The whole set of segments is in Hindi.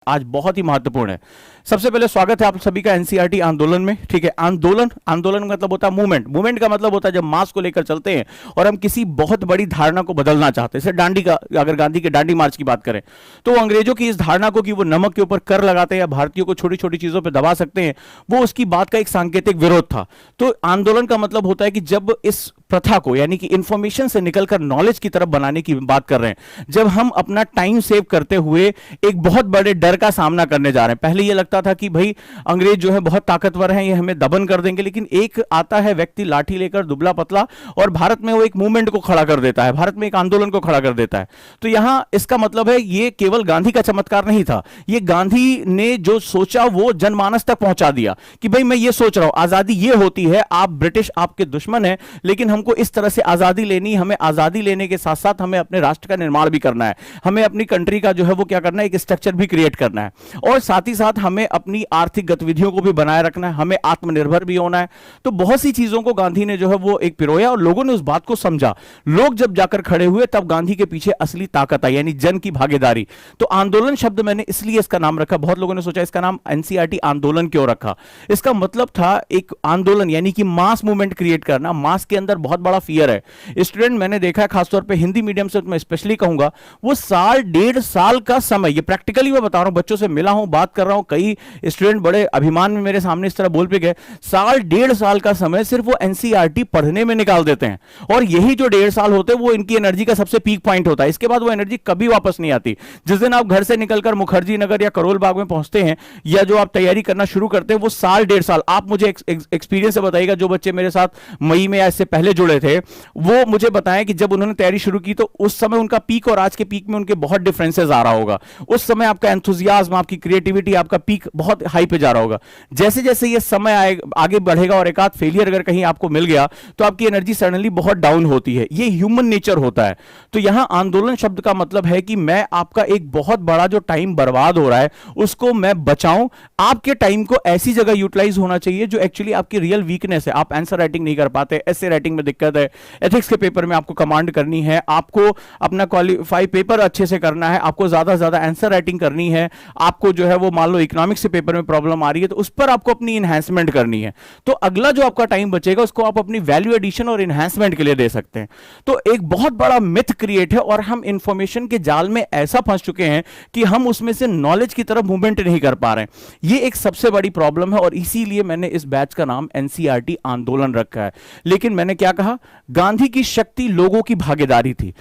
आज बहुत ही महत्वपूर्ण है। सबसे पहले स्वागत है आप सभी का एनसीईआरटी आंदोलन में। ठीक है, आंदोलन आंदोलन का मतलब होता है मूवमेंट। मूवमेंट का मतलब होता है जब मास को लेकर चलते हैं और हम किसी बहुत बड़ी धारणा को बदलना चाहते हैं। जैसे डांडी का, अगर गांधी के डांडी मार्च की बात करें तो अंग्रेजों की इस धारणा को कि वो नमक के ऊपर कर लगाते हैं या भारतीयों को छोटी छोटी चीजों पर दबा सकते हैं, वो उसकी बात का एक सांकेतिक विरोध था। तो आंदोलन का मतलब होता है कि जब इस प्रथा को, यानी कि इंफॉर्मेशन से निकलकर नॉलेज की तरफ बनाने की बात कर रहे हैं, जब हम अपना टाइम सेव करते हुए एक बहुत बड़े डर का सामना करने जा रहे हैं। पहले यह लगता था कि भाई अंग्रेज जो है बहुत ताकतवर हैं, ये हमें दबन कर देंगे, लेकिन एक आता है व्यक्ति लाठी लेकर दुबला पतला और भारत में वो एक मूवमेंट को खड़ा कर देता है, भारत में एक आंदोलन को खड़ा कर देता है। तो यहां इसका मतलब है ये केवल गांधी का चमत्कार नहीं था, ये गांधी ने जो सोचा वो जनमानस तक पहुंचा दिया कि भाई मैं ये सोच रहा हूं, आजादी ये होती है, आप ब्रिटिश आपके दुश्मन हैं, लेकिन हमको इस तरह से आजादी लेनी, हमें आजादी लेने के साथ साथ हमें अपने राष्ट्र का निर्माण भी करना है, हमें अपनी कंट्री का जो है वो क्या करना है, एक स्ट्रक्चर भी क्रिएट करना है, और साथ ही साथ हमें अपनी आर्थिक गतिविधियों को भी बनाए रखना है, हमें आत्मनिर्भर भी होना है। तो बहुत सी चीजों को गांधी ने जो है वो एक पिरोया और लोगों ने उस बात को समझा। लोग जब जाकर खड़े हुए तब गांधी के पीछे असली ताकत आई, यानी जन की भागीदारी। तो आंदोलन शब्द मैंने इसलिए इसका नाम रखा, बहुत लोगों ने सोचा इसका नाम एनसीईआरटी आंदोलन क्यों रखा। इसका मतलब था एक आंदोलन, यानी कि मास मूवमेंट क्रिएट करना। मास के अंदर बहुत बड़ा फियर है। स्टूडेंट मैंने देखा है, खासतौर पे हिंदी मीडियम से मैं स्पेशली कहूंगा, वो साल डेढ़ साल का समय, ये प्रैक्टिकली मैं बता रहा हूं, बच्चों से मिला हूं, बात कर रहा हूं, कई स्टूडेंट बड़े अभिमान में मेरे सामने इस तरह बोल पे गए, साल डेढ़ साल का समय सिर्फ वो एनसीईआरटी पढ़ने में निकाल देते हैं। और यही जो डेढ़ साल होते हैं वो इनकी एनर्जी का सबसे पीक पॉइंट होता है। इसके बाद वो एनर्जी कभी वापस नहीं आती। जिस दिन आप घर से निकलकर मुखर्जी नगर या करोल बाग में पहुंचते हैं या जो आप तैयारी करना शुरू करते हैं, वो साल डेढ़ साल, आप मुझे एक्सपीरियंस से बताइएगा, जो बच्चे मेरे साथ मई में या इससे पहले जुड़े थे वो मुझे बताएं कि जब उन्होंने तैयारी शुरू की तो उस समय उनका पीक और आज के पीक में उनके बहुत डिफरेंसेस आ रहा होगा। उस समय आपका एंथुसियाज्म, आपकी क्रिएटिविटी, आपका पीक बहुत हाई पे जा रहा होगा। जैसे जैसे ये समय आगे बढ़ेगा और एक आध फेलियर अगर कहीं आपको मिल गया तो आपकी एनर्जी सडनली बहुत डाउन होती है। ये ह्यूमन नेचर होता है। तो यहां आंदोलन शब्द का मतलब है कि मैं आपका एक बहुत बड़ा जो टाइम बर्बाद हो रहा है उसको मैं बचाऊं। आपके टाइम को ऐसी जगह यूटिलाइज होना चाहिए जो एक्चुअली आपकी रियल वीकनेस है। आप आंसर राइटिंग नहीं कर पाते, एसे राइटिंग में दिक्कत है, एथिक्स के पेपर में आपको कमांड करनी है, आपको अपना क्वालिफाई पेपर अच्छे से करना है, आपको ज्यादा से ज्यादा आंसर राइटिंग करनी है, आपको जो है वो मान लो इकोनॉमिक्स के पेपर में प्रॉब्लम आ रही है तो उस पर आपको अपनी इनहैंसमेंट करनी है। तो अगला जो आपका टाइम बचेगा उसको आप अपनी वैल्यू एडिशन और इनहैंसमेंट के लिए दे सकते हैं। तो एक बहुत बड़ा मिथ क्रिएट है और हम इंफॉर्मेशन के जाल में ऐसा फंस चुके हैं कि हम उसमें से नॉलेज की तरफ मूवमेंट नहीं कर पा रहे हैं। ये एक सबसे बड़ी प्रॉब्लम है और इसीलिए मैंने इस बैच का नाम एनसीईआरटी आंदोलन रखा है। लेकिन मैंने क्या कहा, गांधी की शक्ति लोगों की भागीदारी थी।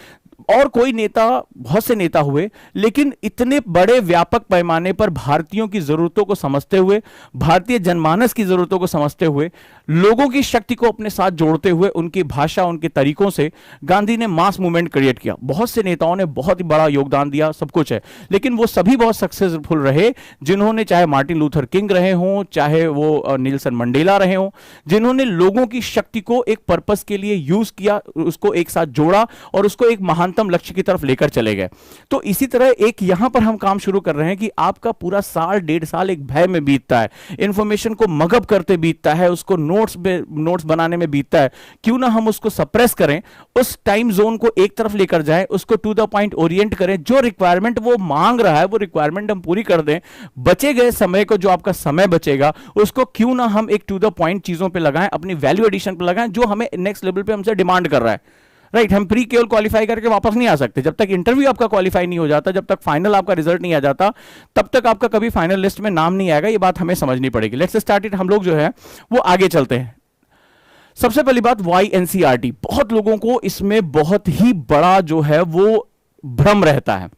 और कोई नेता, बहुत से नेता हुए, लेकिन इतने बड़े व्यापक पैमाने पर भारतीयों की जरूरतों को समझते हुए, भारतीय जनमानस की जरूरतों को समझते हुए, लोगों की शक्ति को अपने साथ जोड़ते हुए, उनकी भाषा, उनके तरीकों से गांधी ने मास मूवमेंट क्रिएट किया। बहुत से नेताओं ने बहुत ही बड़ा योगदान दिया, सब कुछ है, लेकिन वो सभी बहुत सक्सेसफुल रहे जिन्होंने, चाहे मार्टिन लूथर किंग रहे हों, चाहे वो नेल्सन मंडेला रहे हों, जिन्होंने लोगों की शक्ति को एक पर्पस के लिए यूज किया, उसको एक साथ जोड़ा और उसको एक महानतम लक्ष्य की तरफ लेकर चले गए। तो इसी तरह एक यहां पर हम काम शुरू कर रहे हैं कि आपका पूरा साल डेढ़ साल एक भय में बीतता है, इंफॉर्मेशन को मगअप करते बीतता है, उसको नोट्स बनाने में बीतता है। क्यों ना हम उसको सप्रेस करें, उस टाइम जोन को एक तरफ लेकर जाएं, उसको टू द पॉइंट ओरिएंट करें, जो रिक्वायरमेंट वो मांग रहा है वो रिक्वायरमेंट हम पूरी कर दें। बचे गए समय को, जो आपका समय बचेगा, उसको क्यों ना हम एक टू द पॉइंट चीजों पर लगाएं, अपनी वैल्यू एडिशन पर लगाएं, जो हमें नेक्स्ट लेवल पे हमसे डिमांड कर रहा है। राइट, हम प्री केवल क्वालिफाई करके वापस नहीं आ सकते। जब तक इंटरव्यू आपका क्वालिफाई नहीं हो जाता, जब तक फाइनल आपका रिजल्ट नहीं आ जाता, तब तक आपका कभी फाइनल लिस्ट में नाम नहीं आएगा। ये बात हमें समझनी पड़ेगी। Let's start it. हम लोग जो है वो आगे चलते हैं। सबसे पहली बात, वाई एनसीईआरटी। बहुत लोगों को इसमें बहुत ही बड़ा जो है वो भ्रम रहता है।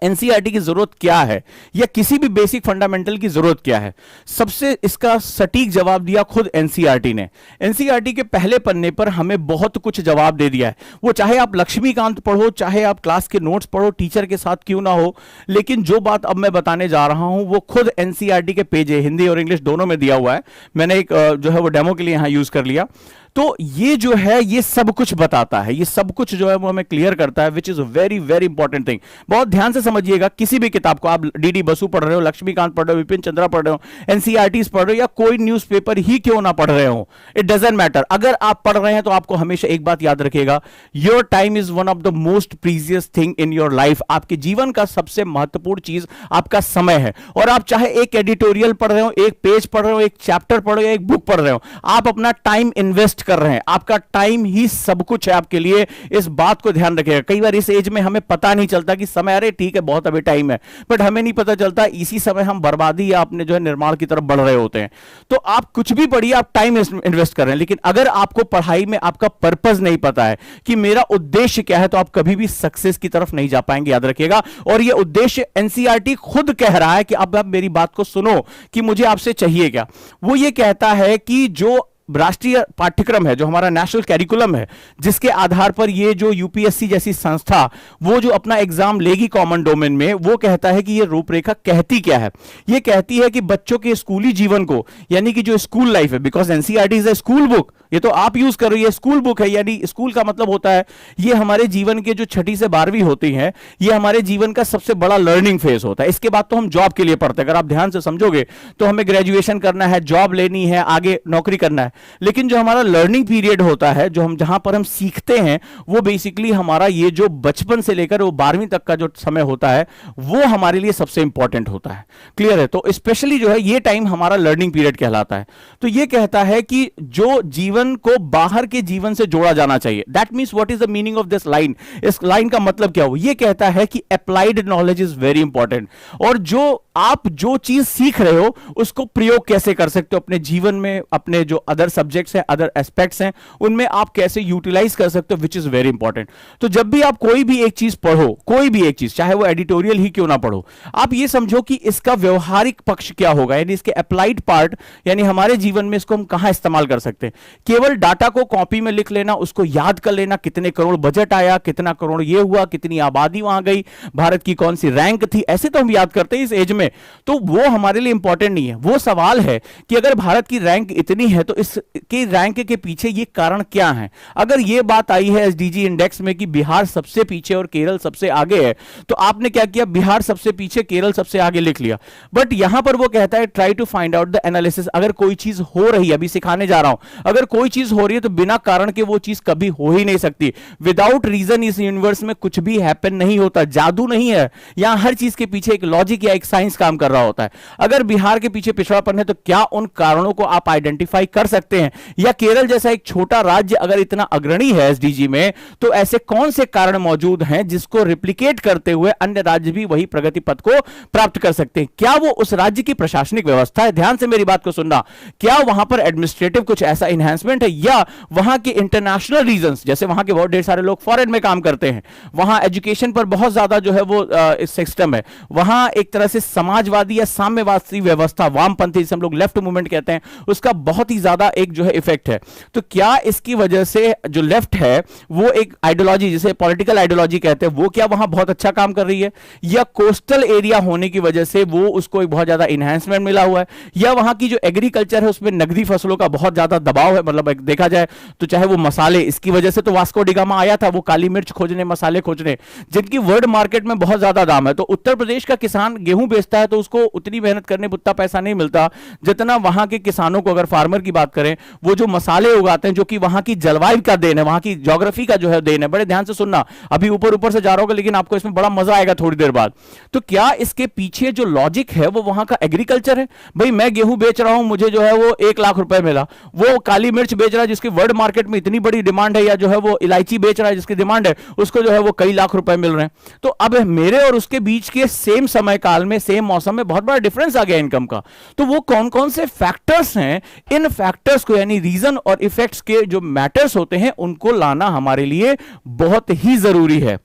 एनसीईआरटी की जरूरत क्या है या किसी भी बेसिक फंडामेंटल की जरूरत क्या है। सबसे इसका सटीक जवाब दिया खुद एनसीईआरटी ने। एनसीईआरटी के पहले पन्ने पर हमें बहुत कुछ जवाब दे दिया है। वो चाहे आप लक्ष्मीकांत पढ़ो, चाहे आप क्लास के नोट्स पढ़ो, टीचर के साथ क्यों ना हो, लेकिन जो बात अब मैं बताने जा रहा हूं वो खुद एनसीईआरटी के पेज है, हिंदी और इंग्लिश दोनों में दिया हुआ है। मैंने एक जो है वो डेमो के लिए यहां यूज कर लिया। तो ये जो है ये सब कुछ बताता है, ये सब कुछ जो है वो हमें क्लियर करता है, which is very very important thing. बहुत ध्यान से समझिएगा, किसी भी किताब को आप डीडी बसु पढ़ रहे हो, लक्ष्मीकांत पढ़ रहे हो, विपिन चंद्रा पढ़ रहे हो, एनसीईआरटी पढ़ रहे हो, या कोई न्यूज़पेपर ही क्यों ना पढ़ रहे हो, इट डजंट मैटर। अगर आप पढ़ रहे हैं तो आपको हमेशा एक बात याद रखिएगा, your time is one of the most precious thing in your life. आपके जीवन का सबसे महत्वपूर्ण चीज आपका समय है। और आप चाहे एक एडिटोरियल पढ़ रहे हो, एक पेज पढ़ रहे हो, एक चैप्टर पढ़ रहे हो, एक बुक पढ़ रहे हो, आप अपना टाइम इन्वेस्ट कर रहे हैं। आपका टाइम ही सब कुछ है आपके लिए, इस बात को ध्यान रखिएगा। कई बार इस एज में हमें पता नहीं चलता कि समय, अरे ठीक है बहुत अभी टाइम है, बट हमें नहीं पता चलता इसी समय हम बर्बादी या अपने जो है निर्माण की तरफ बढ़ रहे होते हैं। तो आप कुछ भी पढ़िए, आप टाइम इन्वेस्ट कर रहे हैं, लेकिन अगर आपको पढ़ाई में आपका पर्पस नहीं पता है कि मेरा उद्देश्य क्या है, तो आप कभी भी सक्सेस की तरफ नहीं जा पाएंगे, याद रखिएगा। और यह उद्देश्य एनसीईआरटी खुद कह रहा है कि अब आप मेरी बात को सुनो कि मुझे आपसे चाहिए क्या। वो ये कहता है कि जो राष्ट्रीय पाठ्यक्रम है, जो हमारा नेशनल कैरिकुलम है, जिसके आधार पर ये जो यूपीएससी जैसी संस्था वो जो अपना एग्जाम लेगी कॉमन डोमेन में, वो कहता है कि ये रूपरेखा कहती क्या है। ये कहती है कि बच्चों के स्कूली जीवन को, यानी कि जो स्कूल लाइफ है, because NCERT is a school book, ये तो आप यूज कर रही है, स्कूल बुक है, यानी स्कूल का मतलब होता है ये हमारे जीवन के जो 6ठी से 12वीं होती हैं, ये हमारे जीवन का सबसे बड़ा लर्निंग फेज होता है। इसके बाद तो हम जॉब के लिए पढ़ते हैं। अगर आप ध्यान से समझोगे तो हमें ग्रेजुएशन करना है, जॉब लेनी है, आगे नौकरी करना है, लेकिन जो हमारा लर्निंग पीरियड होता है, जो हम जहां पर हम सीखते हैं, वो बेसिकली हमारा ये जो बचपन से लेकर वो 12वीं तक का जो समय होता है, वो हमारे लिए सबसे इंपॉर्टेंट होता है। क्लियर है? तो स्पेशली जो है ये टाइम हमारा लर्निंग पीरियड कहलाता है। तो ये कहता है कि जो जीवन को बाहर के जीवन से जोड़ा जाना चाहिए। That means what is the meaning of this line? इस लाइन का मतलब क्या हो? ये कहता है कि applied knowledge is very important, और जो आप जो चीज सीख रहे हो उसको प्रयोग कैसे कर सकते हो अपने जीवन में, अपने जो अदर सब्जेक्ट्स हैं, अदर एस्पेक्ट्स हैं, उनमें आप कैसे यूटिलाइज कर सकते हो, विच इज वेरी इंपॉर्टेंट। तो जब भी आप कोई भी एक चीज पढ़ो, कोई भी एक चीज, चाहे वो एडिटोरियल ही क्यों ना पढ़ो, आप ये समझो कि इसका व्यवहारिक पक्ष क्या होगा, यानी इसके अप्लाइड पार्ट, यानी हमारे जीवन में इसको हम कहां इस्तेमाल कर सकते हैं। केवल डाटा को कॉपी में लिख लेना, उसको याद कर लेना, कितने करोड़ बजट आया, कितना करोड़ ये हुआ, कितनी आबादी वहां गई, भारत की कौन सी रैंक थी, ऐसे तो हम याद करते हैं इस एज में, तो वो हमारे लिए इंपॉर्टेंट नहीं है। वो सवाल है कि अगर भारत की रैंक इतनी है तो इसके रैंक के पीछे ये कारण क्या है। अगर ये बात आई है एसडीजी इंडेक्स में कि बिहार सबसे पीछे और केरल सबसे आगे है, तो आपने क्या किया, बिहार सबसे पीछे, केरल सबसे आगे लिख लिया। बट यहां पर वो कहता है try to find out the analysis. अगर कोई चीज हो रही है, अभी सिखाने जा रहा हूं, अगर कोई चीज हो रही है तो बिना कारण के वो चीज कभी हो ही नहीं सकती। विदाउट रीजन इस यूनिवर्स में कुछ भी हैपन नहीं होता, जादू नहीं है। यहां हर चीज के पीछे एक लॉजिक या एक साइंस काम कर रहा होता है। अगर बिहार के पीछे पिछड़ापन है तो क्या उन कारणों को आप आइडेंटिफाई कर सकते हैं? या केरल जैसा एक छोटा राज्य अगर इतना अग्रणी है एसडीजी में, तो ऐसे कौन से कारण मौजूद हैं जिसको रिप्लिकेट करते हुए अन्य राज्य भी वही प्रगति पथ को प्राप्त कर सकते हैं? क्या वो उस राज्य की प्रशासनिक व्यवस्था है? ध्यान से मेरी बात को सुनना। क्या वहां पर एडमिनिस्ट्रेटिव कुछ ऐसा इंहांसमेंट है, या वहां के इंटरनेशनल रीजंस, जैसे वहां के बहुत ढेर सारे लोग फॉरेन में काम करते हैं, वहां एजुकेशन पर बहुत ज्यादा जो है वो सिस्टम है, वहां एक तरह से समाजवादी या साम्यवादी व्यवस्था, वामपंथी जिसे हम लोग लेफ्ट मूवमेंट कहते हैं, उसका बहुत ही ज्यादा एक जो है इफेक्ट है। तो क्या इसकी वजह से जो लेफ्ट है वो एक आइडियोलॉजी, जिसे पॉलिटिकल आइडियोलॉजी कहते हैं, वो क्या वहां बहुत अच्छा काम कर रही है, या कोस्टल एरिया होने की वजह से वो उसको एक बहुत ज्यादा इनहैंसमेंट मिला हुआ है, या वहां की जो एग्रीकल्चर है उसमें नकदी फसलों का बहुत ज्यादा दबाव है। मतलब देखा जाए तो चाहे वो मसाले, इसकी वजह से तो वास्को डिगामा आया था, वो काली मिर्च खोजने, मसाले खोजने, जिनकी वर्ल्ड मार्केट में बहुत ज्यादा दाम है। तो उत्तर प्रदेश का किसान गेहूं बेचता है तो उसको उतनी मेहनत करने पर उतना पैसा नहीं मिलता जितना वहां के किसानों को, अगर फार्मर की बात करें, वो जो मसाले उगाते हैं, जो कि वहां की जलवायु का देन है, वहां की ज्योग्राफी का जो है देन है। बड़े ध्यान से सुनना, अभी ऊपर ऊपर से जा रहा होगा लेकिन आपको इसमें बड़ा मजा आएगा थोड़ी देर बाद। तो क्या इसके पीछे जो लॉजिक है वो वहां का एग्रीकल्चर है? भाई मैं गेहूं बेच रहा हूं, मुझे जो है वो 1 लाख रुपए मिला, वो काली मिर्च बेच रहा है जिसकी वर्ल्ड मार्केट में इतनी बड़ी डिमांड है, या जो है वो इलायची बेच रहा है जिसकी डिमांड है, उसको जो है वो कई लाख रुपए मिल रहे हैं। तो अब मेरे और उसके बीच के सेम समय काल में, सेम मौसम में बहुत बड़ा डिफरेंस आ गया इनकम का। तो वो कौन कौन से फैक्टर्स हैं, इन फैक्टर्स को, यानी रीजन और इफेक्ट्स के जो मैटर्स होते हैं, उनको लाना हमारे लिए बहुत ही जरूरी है।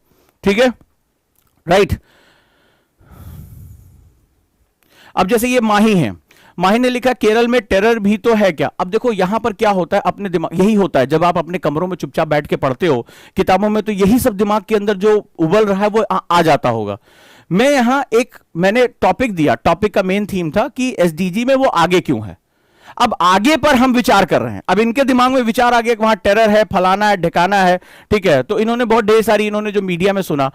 ठीक है, राइट। अब जैसे ये माही है, माही ने लिखा केरल में टेरर भी तो है क्या? अब देखो यहां पर क्या होता है, अपने दिमाग, यही होता है जब आप अपने कमरों में चुपचाप बैठ के पढ़ते हो किताबों में, तो यही सब दिमाग के अंदर जो उबल रहा है वो आ जाता होगा। मैं यहां मैंने टॉपिक दिया, टॉपिक का मेन थीम था कि एसडीजी में वो आगे क्यों है। अब आगे पर हम विचार कर रहे हैं, अब इनके दिमाग में विचार आ गया कि वहां टेरर है, फलाना है, ढिकाना है, ठीक है। तो इन्होंने बहुत ढेर सारी, इन्होंने जो मीडिया में सुना,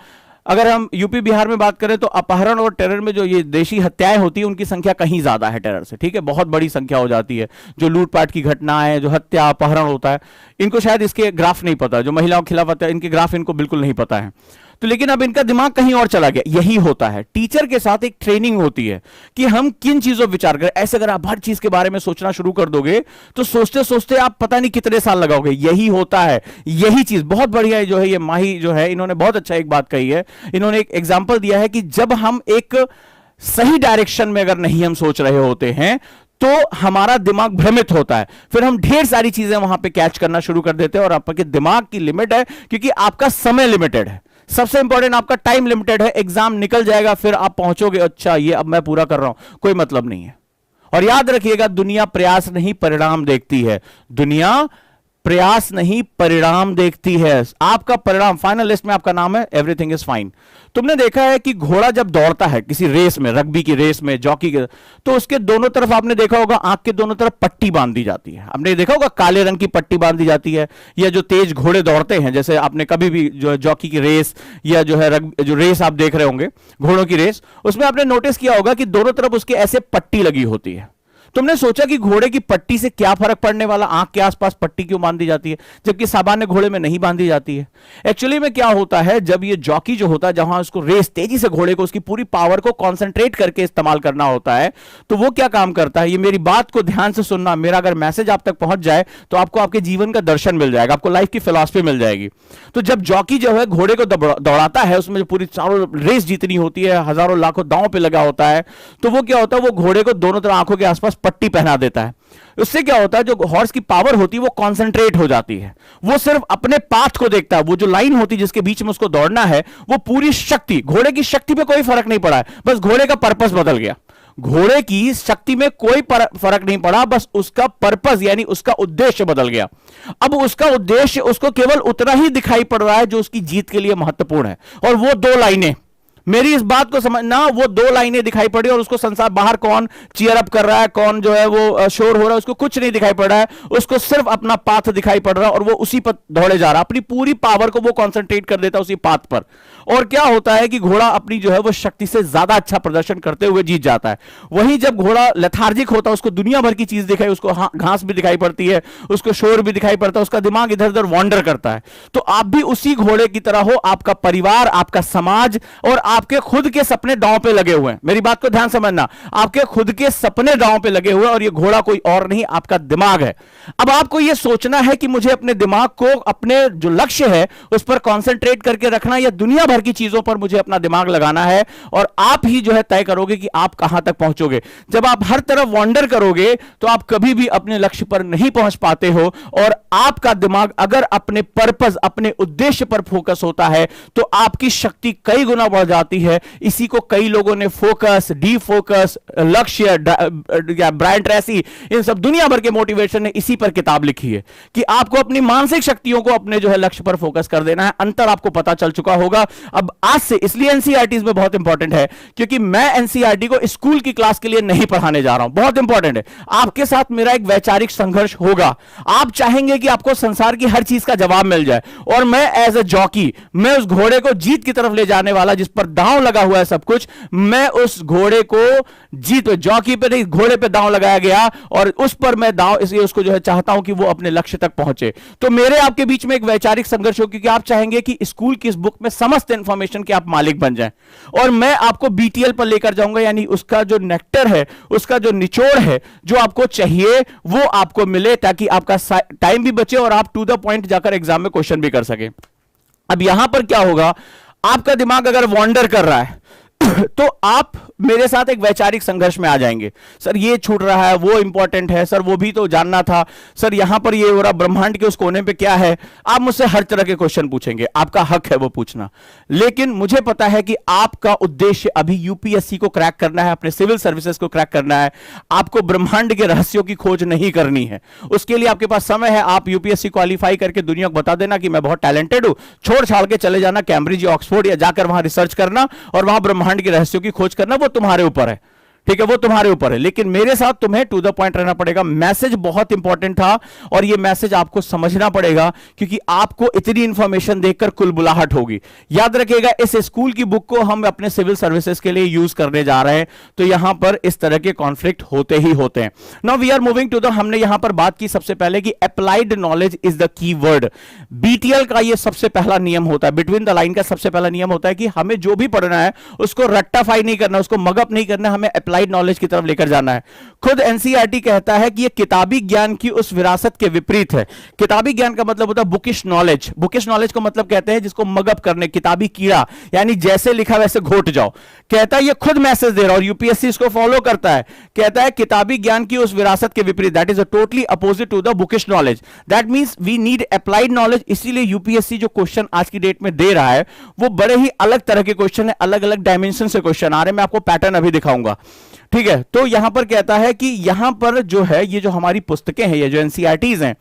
अगर हम यूपी बिहार में बात करें तो अपहरण और टेरर में जो ये देशी हत्याएं होती है उनकी संख्या कहीं ज्यादा है टेरर से, ठीक है, बहुत बड़ी संख्या हो जाती है। जो लूटपाट की घटना है, जो हत्या अपहरण होता है, इनको शायद इसके ग्राफ नहीं पता, जो महिलाओं के खिलाफ हत्या, इनके ग्राफ इनको बिल्कुल नहीं पता है। तो लेकिन अब इनका दिमाग कहीं और चला गया। यही होता है, टीचर के साथ एक ट्रेनिंग होती है कि हम किन चीजों पर विचार करें। ऐसे अगर आप हर चीज के बारे में सोचना शुरू कर दोगे तो सोचते सोचते आप पता नहीं कितने साल लगाओगे। यही होता है, यही चीज बहुत बढ़िया जो है, ये माही जो है, इन्होंने बहुत अच्छा एक बात कही है। इन्होंने एक एग्जाम्पल दिया है कि जब हम एक सही डायरेक्शन में अगर नहीं हम सोच रहे होते हैं तो हमारा दिमाग भ्रमित होता है, फिर हम ढेर सारी चीजें वहां पे कैच करना शुरू कर देते हैं। और आपके दिमाग की लिमिट है, क्योंकि आपका समय लिमिटेड है। सबसे इंपॉर्टेंट, आपका टाइम लिमिटेड है। एग्जाम निकल जाएगा, फिर आप पहुंचोगे, अच्छा ये अब मैं पूरा कर रहा हूं, कोई मतलब नहीं है। और याद रखिएगा, दुनिया प्रयास नहीं परिणाम देखती है। दुनिया प्रयास नहीं परिणाम देखती है। आपका परिणाम फाइनल लिस्ट में आपका नाम है, एवरीथिंग इज फाइन। तुमने देखा है कि घोड़ा जब दौड़ता है किसी रेस में, रग्बी की रेस में, जॉकी के, तो उसके दोनों तरफ आपने देखा होगा, आंख के दोनों तरफ पट्टी बांध दी जाती है। आपने देखा होगा काले रंग की पट्टी बांध दी जाती है। या जो तेज घोड़े दौड़ते हैं, जैसे आपने कभी भी जो जॉकी की रेस या जो है जो रेस आप देख रहे होंगे घोड़ों की रेस, उसमें आपने नोटिस किया होगा कि दोनों तरफ उसके ऐसे पट्टी लगी होती है। तुमने सोचा कि घोड़े की पट्टी से क्या फर्क पड़ने वाला, आंख के आसपास पट्टी क्यों बांधी जाती है जबकि सामान्य घोड़े में नहीं बांधी जाती है? एक्चुअली में क्या होता है, जब ये जॉकी जो होता है, जहां उसको रेस तेजी से घोड़े को उसकी पूरी पावर को कॉन्सेंट्रेट करके इस्तेमाल करना होता है, तो वो क्या काम करता है, ये मेरी बात को ध्यान से सुनना, मेरा अगर मैसेज आप तक पहुंच जाए तो आपको आपके जीवन का दर्शन मिल जाएगा, आपको लाइफ की फिलॉसफी मिल जाएगी। तो जब जॉकी जो है घोड़े को दौड़ाता है, उसमें जो पूरी चारों रेस जीतनी होती है, हजारों लाखों दांव पे लगा होता है, तो वो क्या होता है, वो घोड़े को दोनों तरफ आंखों के आसपास पट्टी पहना देता है। उससे क्या होता है, जो हॉर्स की पावर होती है वो कंसंट्रेट हो जाती है। वो सिर्फ अपने पाथ को देखता है, वो जो लाइन होती है जिसके बीच में उसको दौड़ना है, वो पूरी शक्ति, घोड़े की शक्ति पे कोई फर्क नहीं पड़ा है, बस घोड़े का पर्पस बदल गया। घोड़े की शक्ति में कोई फर्क नहीं पड़ा, बस उसका पर्पस यानी उसका उद्देश्य बदल गया। अब उसका उद्देश्य उसको केवल उतना ही दिखाई पड़ रहा है जो उसकी जीत के लिए महत्वपूर्ण है, और वो दो लाइनें। मेरी इस बात को समझना, वो दो लाइनें दिखाई पड़ी और उसको संसार बाहर कौन चीयर अप कर रहा है, कौन जो है वो शोर हो रहा है, उसको कुछ नहीं दिखाई पड़ रहा है। उसको सिर्फ अपना पाथ दिखाई पड़ रहा है और वो उसी पर दौड़े जा रहा है। अपनी पूरी पावर को वो कंसंट्रेट कर देता है उसी पाथ पर। और क्या होता है कि घोड़ा अपनी जो है वो शक्ति से ज्यादा अच्छा प्रदर्शन करते हुए जीत जाता है। वहीं जब घोड़ा लेथार्जिक होता है, उसको दुनिया भर की चीज दिखाई, उसको घास भी दिखाई पड़ती है, उसको शोर भी दिखाई पड़ता है, उसका दिमाग इधर उधर वॉन्डर करता है। तो आप भी उसी घोड़े की तरह हो। आपका परिवार, आपका समाज और आपके खुद के सपने दांव पे लगे हुए हैं। मेरी बात को ध्यान समझना, आपके खुद के सपने दांव पे लगे हुए हैं और ये घोड़ा कोई और नहीं, आपका दिमाग है। अब आपको ये सोचना है कि मुझे अपने दिमाग को अपने जो लक्ष्य है उस पर कंसंट्रेट करके रखना या दुनिया भर की चीजों पर मुझे अपना दिमाग लगाना है, और आप ही जो है तय करोगे कि आप कहां तक पहुंचोगे। जब आप हर तरफ वॉन्डर करोगे तो आप कभी भी अपने लक्ष्य पर नहीं पहुंच पाते हो। और आपका दिमाग अगर अपने पर्पस, अपने उद्देश्य पर फोकस होता है तो आपकी शक्ति कई गुना बढ़ जाती है। इसी को कई लोगों ने फोकस, डी फोकस, लक्ष्य, ब्रायन ट्रेसी, इन सब दुनिया भर के मोटिवेशन ने इसी पर किताब लिखी है कि आपको अपनी मानसिक शक्तियों को अपने जो है लक्ष्य पर फोकस कर देना है। अंतर आपको पता चल चुका होगा अब आज से। इसलिए एनसीईआरटी में बहुत इंपॉर्टेंट है, क्योंकि मैं एनसीईआरटी को स्कूल की क्लास के लिए नहीं पढ़ाने जा रहा हूं। बहुत इंपॉर्टेंट है, आपके साथ मेरा एक वैचारिक संघर्ष होगा। आप चाहेंगे कि आपको संसार की हर चीज का जवाब मिल जाए, और मैं एज ए जॉकी, मैं उस घोड़े को जीत की तरफ ले जाने वाला, जिस पर दांव लगा हुआ है सब कुछ, मैं उस घोड़े को जीत, जॉकी पे नहीं घोड़े पे दांव लगाया गया और उस पर मैं दांव, इसलिए उसको जो है चाहता हूं कि वो अपने लक्ष्य तक पहुंचे। तो मेरे आपके बीच में एक वैचारिक संघर्ष हो, क्योंकि आप चाहेंगे कि स्कूल की इस बुक में समस्त इंफॉर्मेशन के आप मालिक बन जाएं, और मैं आपको बीटीएल पर लेकर जाऊंगा, यानी उसका जो नेक्टर है, उसका जो निचोड़ है, जो आपको चाहिए वो आपको मिले, ताकि आपका टाइम भी बचे और आप टू द पॉइंट जाकर एग्जाम में क्वेश्चन भी कर सके। अब यहां पर क्या होगा, आपका दिमाग अगर वॉन्डर कर रहा है तो आप मेरे साथ एक वैचारिक संघर्ष में आ जाएंगे। सर ये छूट रहा है, वो इंपॉर्टेंट है, सर वो भी तो जानना था, सर यहां पर ये हो रहा, ब्रह्मांड के उस कोने पे क्या है। आप मुझसे हर तरह के क्वेश्चन पूछेंगे, आपका हक है वो पूछना। लेकिन मुझे पता है कि आपका उद्देश्य अभी यूपीएससी को क्रैक करना है, अपने सिविल सर्विसेज को क्रैक करना है। आपको ब्रह्मांड के रहस्यों की खोज नहीं करनी है। उसके लिए आपके पास समय है। आप यूपीएससी क्वालिफाई करके दुनिया को बता देना कि मैं बहुत टैलेंटेड हूं, छोड़ छाड़ के चले जाना कैम्ब्रिज या ऑक्सफोर्ड, या जाकर वहां रिसर्च करना और वहां ब्रह्मांड के रहस्यों की खोज करना, वो तुम्हारे ऊपर है। ठीक है, वो तुम्हारे ऊपर है, लेकिन मेरे साथ तुम्हें टू द पॉइंट रहना पड़ेगा। मैसेज बहुत इंपॉर्टेंट था और ये मैसेज आपको समझना पड़ेगा, क्योंकि आपको इतनी इंफॉर्मेशन देखकर कुलबुलाहट होगी। याद रखिएगा, इस स्कूल की बुक को हम अपने सिविल सर्विसेज के लिए यूज करने जा रहे हैं, तो यहां पर इस तरह के कॉन्फ्लिक्ट होते ही होते हैं। Now we are moving to the, हमने यहां पर बात की सबसे पहले कि applied knowledge is the key word. BTL का ये सबसे पहला नियम होता है, बिटवीन द लाइन का सबसे पहला नियम होता है कि हमें जो भी पढ़ना है उसको रट्टाफाई नहीं करना, उसको मगअप नहीं करना, हमें अप्लाइड नॉलेज की तरफ लेकर जाना है। खुद एनसीईआरटी कहता है कि यह किताबी ज्ञान की उस विरासत के विपरीत है। किताबी ज्ञान का मतलब होता है बुकिश नॉलेज। बुकिश नॉलेज को मतलब कहते हैं जिसको मगअप करने, किताबी कीड़ा, यानी जैसे लिखा वैसे घोट जाओ। कहता है, ये खुद मैसेज दे रहा और यूपीएससी इसको फॉलो करता है। कहता है किताबी ज्ञान की उस विरासत के विपरीत, that is a totally opposite to the bookish knowledge. That means we need applied knowledge. इसीलिए यूपीएससी जो क्वेश्चन आज की डेट में दे रहा है वो बड़े ही अलग तरह के क्वेश्चन है, अलग अलग डायमेंशन से क्वेश्चन आ रहे हैं। मैं आपको पैटर्न अभी दिखाऊंगा, ठीक है। तो यहां पर कहता है कि यहां पर जो है, ये जो हमारी पुस्तकें हैं, ये जो एनसीईआरटीज हैं,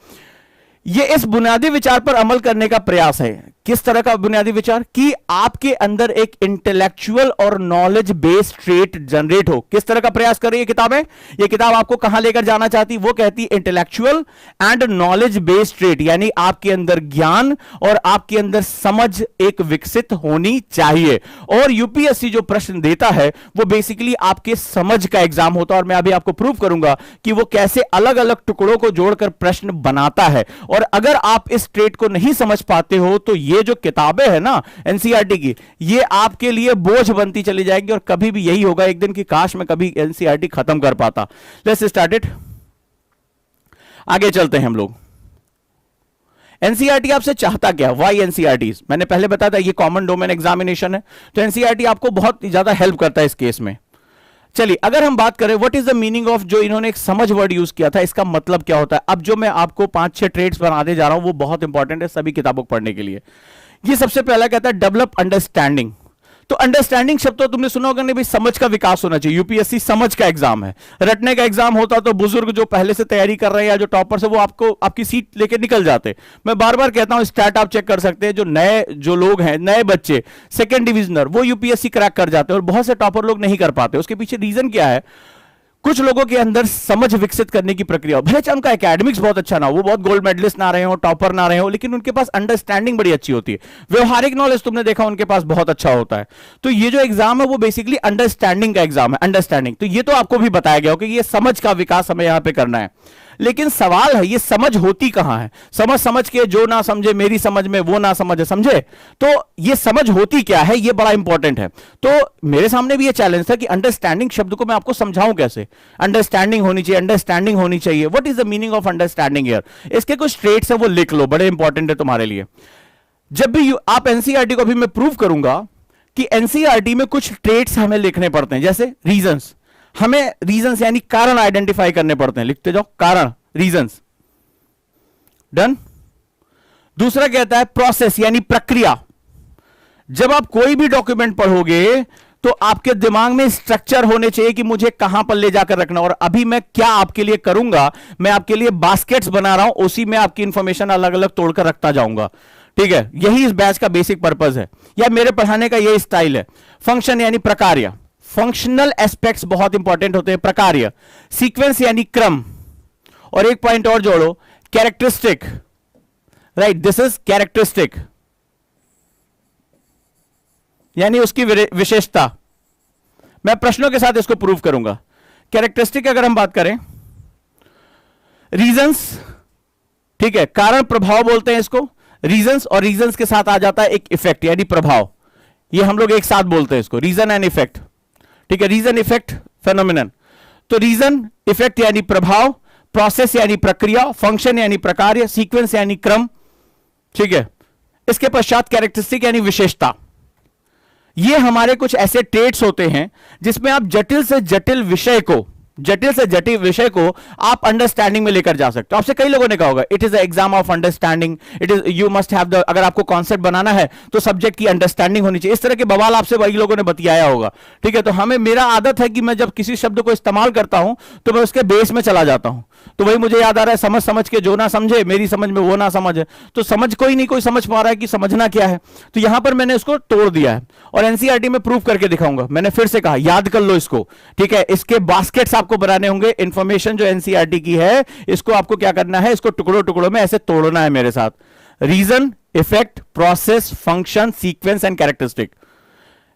ये इस बुनियादी विचार पर अमल करने का प्रयास है। किस तरह का बुनियादी विचार? कि आपके अंदर एक इंटेलेक्चुअल और नॉलेज बेस्ड ट्रेट जनरेट हो। किस तरह का प्रयास कर रही है किताबें? ये किताब आपको कहां लेकर जाना चाहती? वो कहती है intellectual and knowledge based trait, यानी आपके अंदर ज्ञान और आपके अंदर समझ एक विकसित होनी चाहिए। और यूपीएससी जो प्रश्न देता है वो बेसिकली आपके समझ का एग्जाम होता है, और मैं अभी आपको प्रूव करूंगा कि वो कैसे अलग अलग टुकड़ों को जोड़कर प्रश्न बनाता है। और अगर आप इस ट्रेट को नहीं समझ पाते हो तो ये जो किताबें हैं ना एनसीईआरटी की, ये आपके लिए बोझ बनती चली जाएगी, और कभी भी यही होगा एक दिन की काश मैं कभी एनसीईआरटी खत्म कर पाता। लेट्स स्टार्ट इट, आगे चलते हैं हम लोग। एनसीईआरटी आपसे चाहता क्या? Why NCERT? मैंने पहले बताया था ये कॉमन डोमेन एग्जामिनेशन है, तो एनसीईआरटी आपको बहुत ज्यादा हेल्प करता है इस केस में। चलिए, अगर हम बात करें what is the meaning of, जो इन्होंने एक समझ वर्ड यूज किया था, इसका मतलब क्या होता है? अब जो मैं आपको 5-6 ट्रेड्स बनाने जा रहा हूं वो बहुत इंपॉर्टेंट है सभी किताबों को पढ़ने के लिए। ये सबसे पहला कहता है डेवलप अंडरस्टैंडिंग। तो अंडरस्टैंडिंग शब्द तो तुमने सुना होगा नहीं भाई, समझ का विकास होना चाहिए। यूपीएससी समझ का एग्जाम है, रटने का एग्जाम होता तो बुजुर्ग जो पहले से तैयारी कर रहे हैं या जो टॉपर्स है वो आपको आपकी सीट लेके निकल जाते। मैं बार बार कहता हूं, स्टैट आप चेक कर सकते हैं, जो नए जो लोग हैं, नए बच्चे, सेकंड डिविजनर, वो यूपीएससी क्रैक कर जाते हैं और बहुत से टॉपर लोग नहीं कर पाते। उसके पीछे रीजन क्या है? कुछ लोगों के अंदर समझ विकसित करने की प्रक्रिया हो। भले चाहे उनका एकेडमिक्स बहुत अच्छा ना हो, वो बहुत गोल्ड मेडलिस्ट ना रहे हो, टॉपर ना रहे हो, लेकिन उनके पास अंडरस्टैंडिंग बड़ी अच्छी होती है। व्यवहारिक नॉलेज तुमने देखा उनके पास बहुत अच्छा होता है। तो ये जो एग्जाम है वो बेसिकली अंडरस्टैंडिंग का एग्जाम है। अंडरस्टैंडिंग, तो ये तो आपको भी बताया गया हो कि ये समझ का विकास हमें यहां पे करना है। लेकिन सवाल है, ये समझ होती कहां है? समझ समझ के जो ना समझे मेरी समझ में वो ना समझे, समझे? तो ये समझ होती क्या है, ये बड़ा इंपॉर्टेंट है। तो मेरे सामने भी ये चैलेंज था कि अंडरस्टैंडिंग शब्द को मैं आपको समझाऊं कैसे। अंडरस्टैंडिंग होनी चाहिए, अंडरस्टैंडिंग होनी चाहिए। What is the meaning of understanding here? इसके कुछ ट्रेट्स है वो लिख लो, बड़े इंपॉर्टेंट है तुम्हारे लिए। जब भी आप एनसीईआरटी को भी मैं प्रूव करूंगा कि एनसीईआरटी में कुछ ट्रेट्स हमें लिखने पड़ते हैं, जैसे रीजंस। हमें रीजंस यानी कारण आइडेंटिफाई करने पड़ते हैं, लिखते जाओ कारण, रीजंस। डन। दूसरा कहता है प्रोसेस यानी प्रक्रिया। जब आप कोई भी डॉक्यूमेंट पढ़ोगे तो आपके दिमाग में स्ट्रक्चर होने चाहिए कि मुझे कहां पर ले जाकर रखना, और अभी मैं क्या आपके लिए करूंगा, मैं आपके लिए बास्केट्स बना रहा हूं, उसी में आपकी इंफॉर्मेशन अलग अलग तोड़कर रखता जाऊंगा। ठीक है, यही इस बैच का बेसिक पर्पस है, या मेरे पढ़ाने का यही स्टाइल है। फंक्शन यानी प्रकार्य, फंक्शनल एस्पेक्ट्स बहुत इंपॉर्टेंट होते हैं। प्रकार्य, सीक्वेंस यानी क्रम, और एक पॉइंट और जोड़ो, characteristic. Right, this is characteristic यानी उसकी विशेषता। मैं प्रश्नों के साथ इसको प्रूव करूंगा। कैरेक्टरिस्टिक अगर हम बात करें, रीजंस, ठीक है, कारण प्रभाव बोलते हैं इसको, रीजंस, और रीजंस के साथ आ जाता है एक इफेक्ट यानी प्रभाव। ये हम लोग एक साथ बोलते हैं इसको, रीजन एंड इफेक्ट। ठीक है, रीजन इफेक्ट फेनोमेनन। तो रीजन इफेक्ट यानी प्रभाव, प्रोसेस यानी प्रक्रिया, फंक्शन यानी प्रकार्य, सीक्वेंस यानी क्रम। ठीक है, इसके पश्चात कैरेक्टरिस्टिक यानी विशेषता। ये हमारे कुछ ऐसे ट्रेट्स होते हैं जिसमें आप जटिल से जटिल विषय को आप अंडरस्टैंडिंग में लेकर जा सकते हो। आपसे कई लोगों ने कहा होगा it is the exam of understanding, it is you must have the, अगर आपको कॉन्सेप्ट बनाना है तो सब्जेक्ट की अंडरस्टैंडिंग होनी चाहिए। इस तरह के बवाल आपसे कई लोगों ने बतियाया होगा। ठीक है, तो हमें, मेरा आदत है कि मैं जब किसी शब्द को इस्तेमाल करता हूं तो मैं उसके बेस में चला जाता हूं। तो वही मुझे याद आ रहा है, समझ समझ के जो ना समझे, मेरी समझ में वो ना समझ है। तो समझ कोई नहीं कोई समझ पा रहा है कि समझना क्या है। तो यहां पर मैंने इसको तोड़ दिया है और एनसीईआरटी में प्रूफ करके दिखाऊंगा। मैंने फिर से कहा याद कर लो इसको, ठीक है। इसके बास्केट्स आपको बनाने होंगे। इंफॉर्मेशन जो एनसीईआरटी की है इसको आपको क्या करना है, इसको टुकड़ों टुकड़ों में ऐसे तोड़ना है मेरे साथ। Reason, effect, process, function, sequence and characteristic,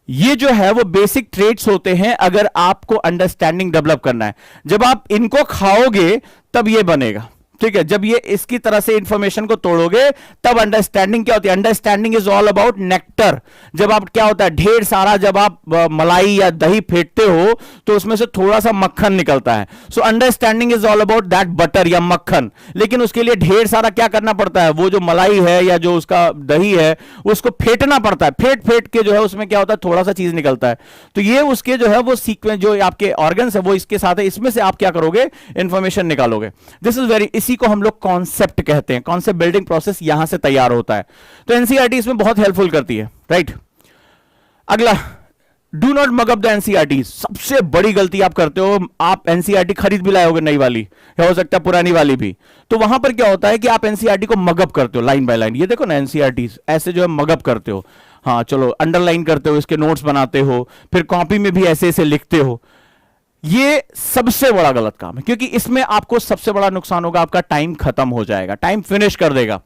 ये जो है वो बेसिक ट्रेड्स होते हैं अगर आपको अंडरस्टैंडिंग डेवलप करना है। जब आप इनको खाओगे तब ये बनेगा, ठीक है। जब ये इसकी तरह से इंफॉर्मेशन को तोड़ोगे तब अंडरस्टैंडिंग क्या होती है। Understanding is all about nectar. जब आप क्या होता है, ढेर सारा जब आप मलाई या दही फेंटते हो तो उसमें से थोड़ा सा मक्खन निकलता है। So understanding is all about that butter या मक्खन। लेकिन उसके लिए ढेर सारा क्या करना पड़ता है, वो जो मलाई है या जो उसका दही है उसको फेंटना पड़ता है। फेंट फेंट के जो है उसमें क्या होता है, थोड़ा सा चीज निकलता है। तो ये उसके जो है वो सीक्वेंस, जो आपके ऑर्गन्स है वो इसके साथ है, इसमें से आप क्या करोगे, इंफॉर्मेशन निकालोगे। दिस इज वेरी, इसी को हम लोग कॉन्सेप्ट कहते हैं। कॉन्सेप्ट बिल्डिंग प्रोसेस यहां से तैयार होता है। तो एनसीईआरटी इसमें बहुत हेल्पफुल करती है, राइट। अगला, do not mug up the NCERT. सबसे बड़ी गलती आप करते हो, आप एनसीईआरटी खरीद भी लाए होगे नई वाली, या हो सकता है पुरानी वाली भी। तो वहां पर क्या होता है कि आप एनसीईआरटी को मगअप करते हो लाइन बाय लाइन। ये देखो ना एनसीईआरटी ऐसे जो है मगअप करते हो, हाँ चलो अंडरलाइन करते हो, इसके नोट्स बनाते हो, फिर कॉपी में भी ऐसे ऐसे लिखते हो। ये सबसे बड़ा गलत काम है, क्योंकि इसमें आपको सबसे बड़ा नुकसान होगा, आपका टाइम खत्म हो जाएगा, टाइम फिनिश कर देगा।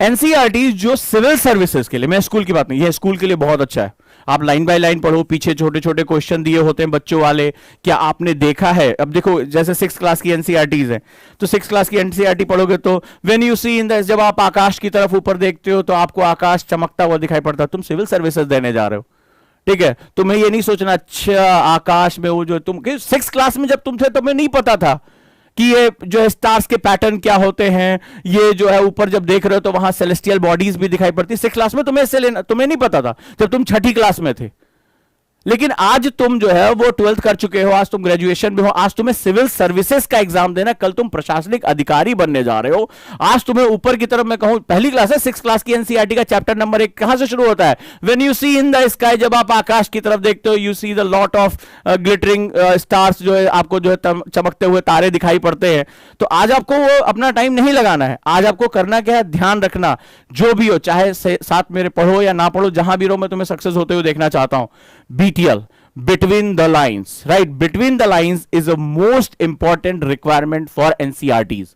एनसीईआरटी जो सिविल सर्विसेज के लिए, मैं स्कूल की बात नहीं, ये स्कूल के लिए बहुत अच्छा है। आप लाइन बाय लाइन पढ़ो, पीछे छोटे छोटे क्वेश्चन दिए होते हैं बच्चों वाले। क्या आपने देखा है, अब देखो जैसे 6th क्लास की एनसीईआरटीज है, तो 6th क्लास की एनसीईआरटी पढ़ोगे तो when you see in the, जब आप आकाश की तरफ ऊपर देखते हो तो आपको आकाश चमकता हुआ दिखाई पड़ता है। तुम सिविल सर्विसेज देने जा रहे हो, ठीक है। तुम्हें ये नहीं सोचना अच्छा आकाश में वो जो तुम 6th क्लास में जब तुम थे तुम्हें नहीं पता था कि ये जो है स्टार्स के पैटर्न क्या होते हैं, ये जो है ऊपर जब देख रहे हो तो वहां सेलेस्टियल बॉडीज भी दिखाई पड़ती। 6th क्लास में तुम्हें इससे लेना, तुम्हें नहीं पता था जब तुम 6ठी क्लास में थे। लेकिन आज तुम जो है वो 12th कर चुके हो, आज तुम ग्रेजुएशन में हो, आज तुम्हें सिविल सर्विसेज का एग्जाम देना, कल तुम प्रशासनिक अधिकारी बनने जा रहे हो। आज तुम्हें ऊपर की तरफ मैं कहूं, पहली क्लास है 6th क्लास की एनसीईआरटी का चैप्टर नंबर 1 कहां से शुरू होता है, when you see in the sky. जब आप आकाश की तरफ देखते हो, you see the lot of glittering stars, जो है आपको जो है चमकते हुए तारे दिखाई पड़ते हैं। तो आज आपको वो अपना टाइम नहीं लगाना है, आज आपको करना क्या है, ध्यान रखना। जो भी हो, चाहे साथ मेरे पढ़ो या ना पढ़ो, जहां भी रहो, मैं तुम्हें सक्सेस होते हुए देखना चाहता हूं। BTL, between the lines, right? Between the lines is a most important requirement for NCERTs.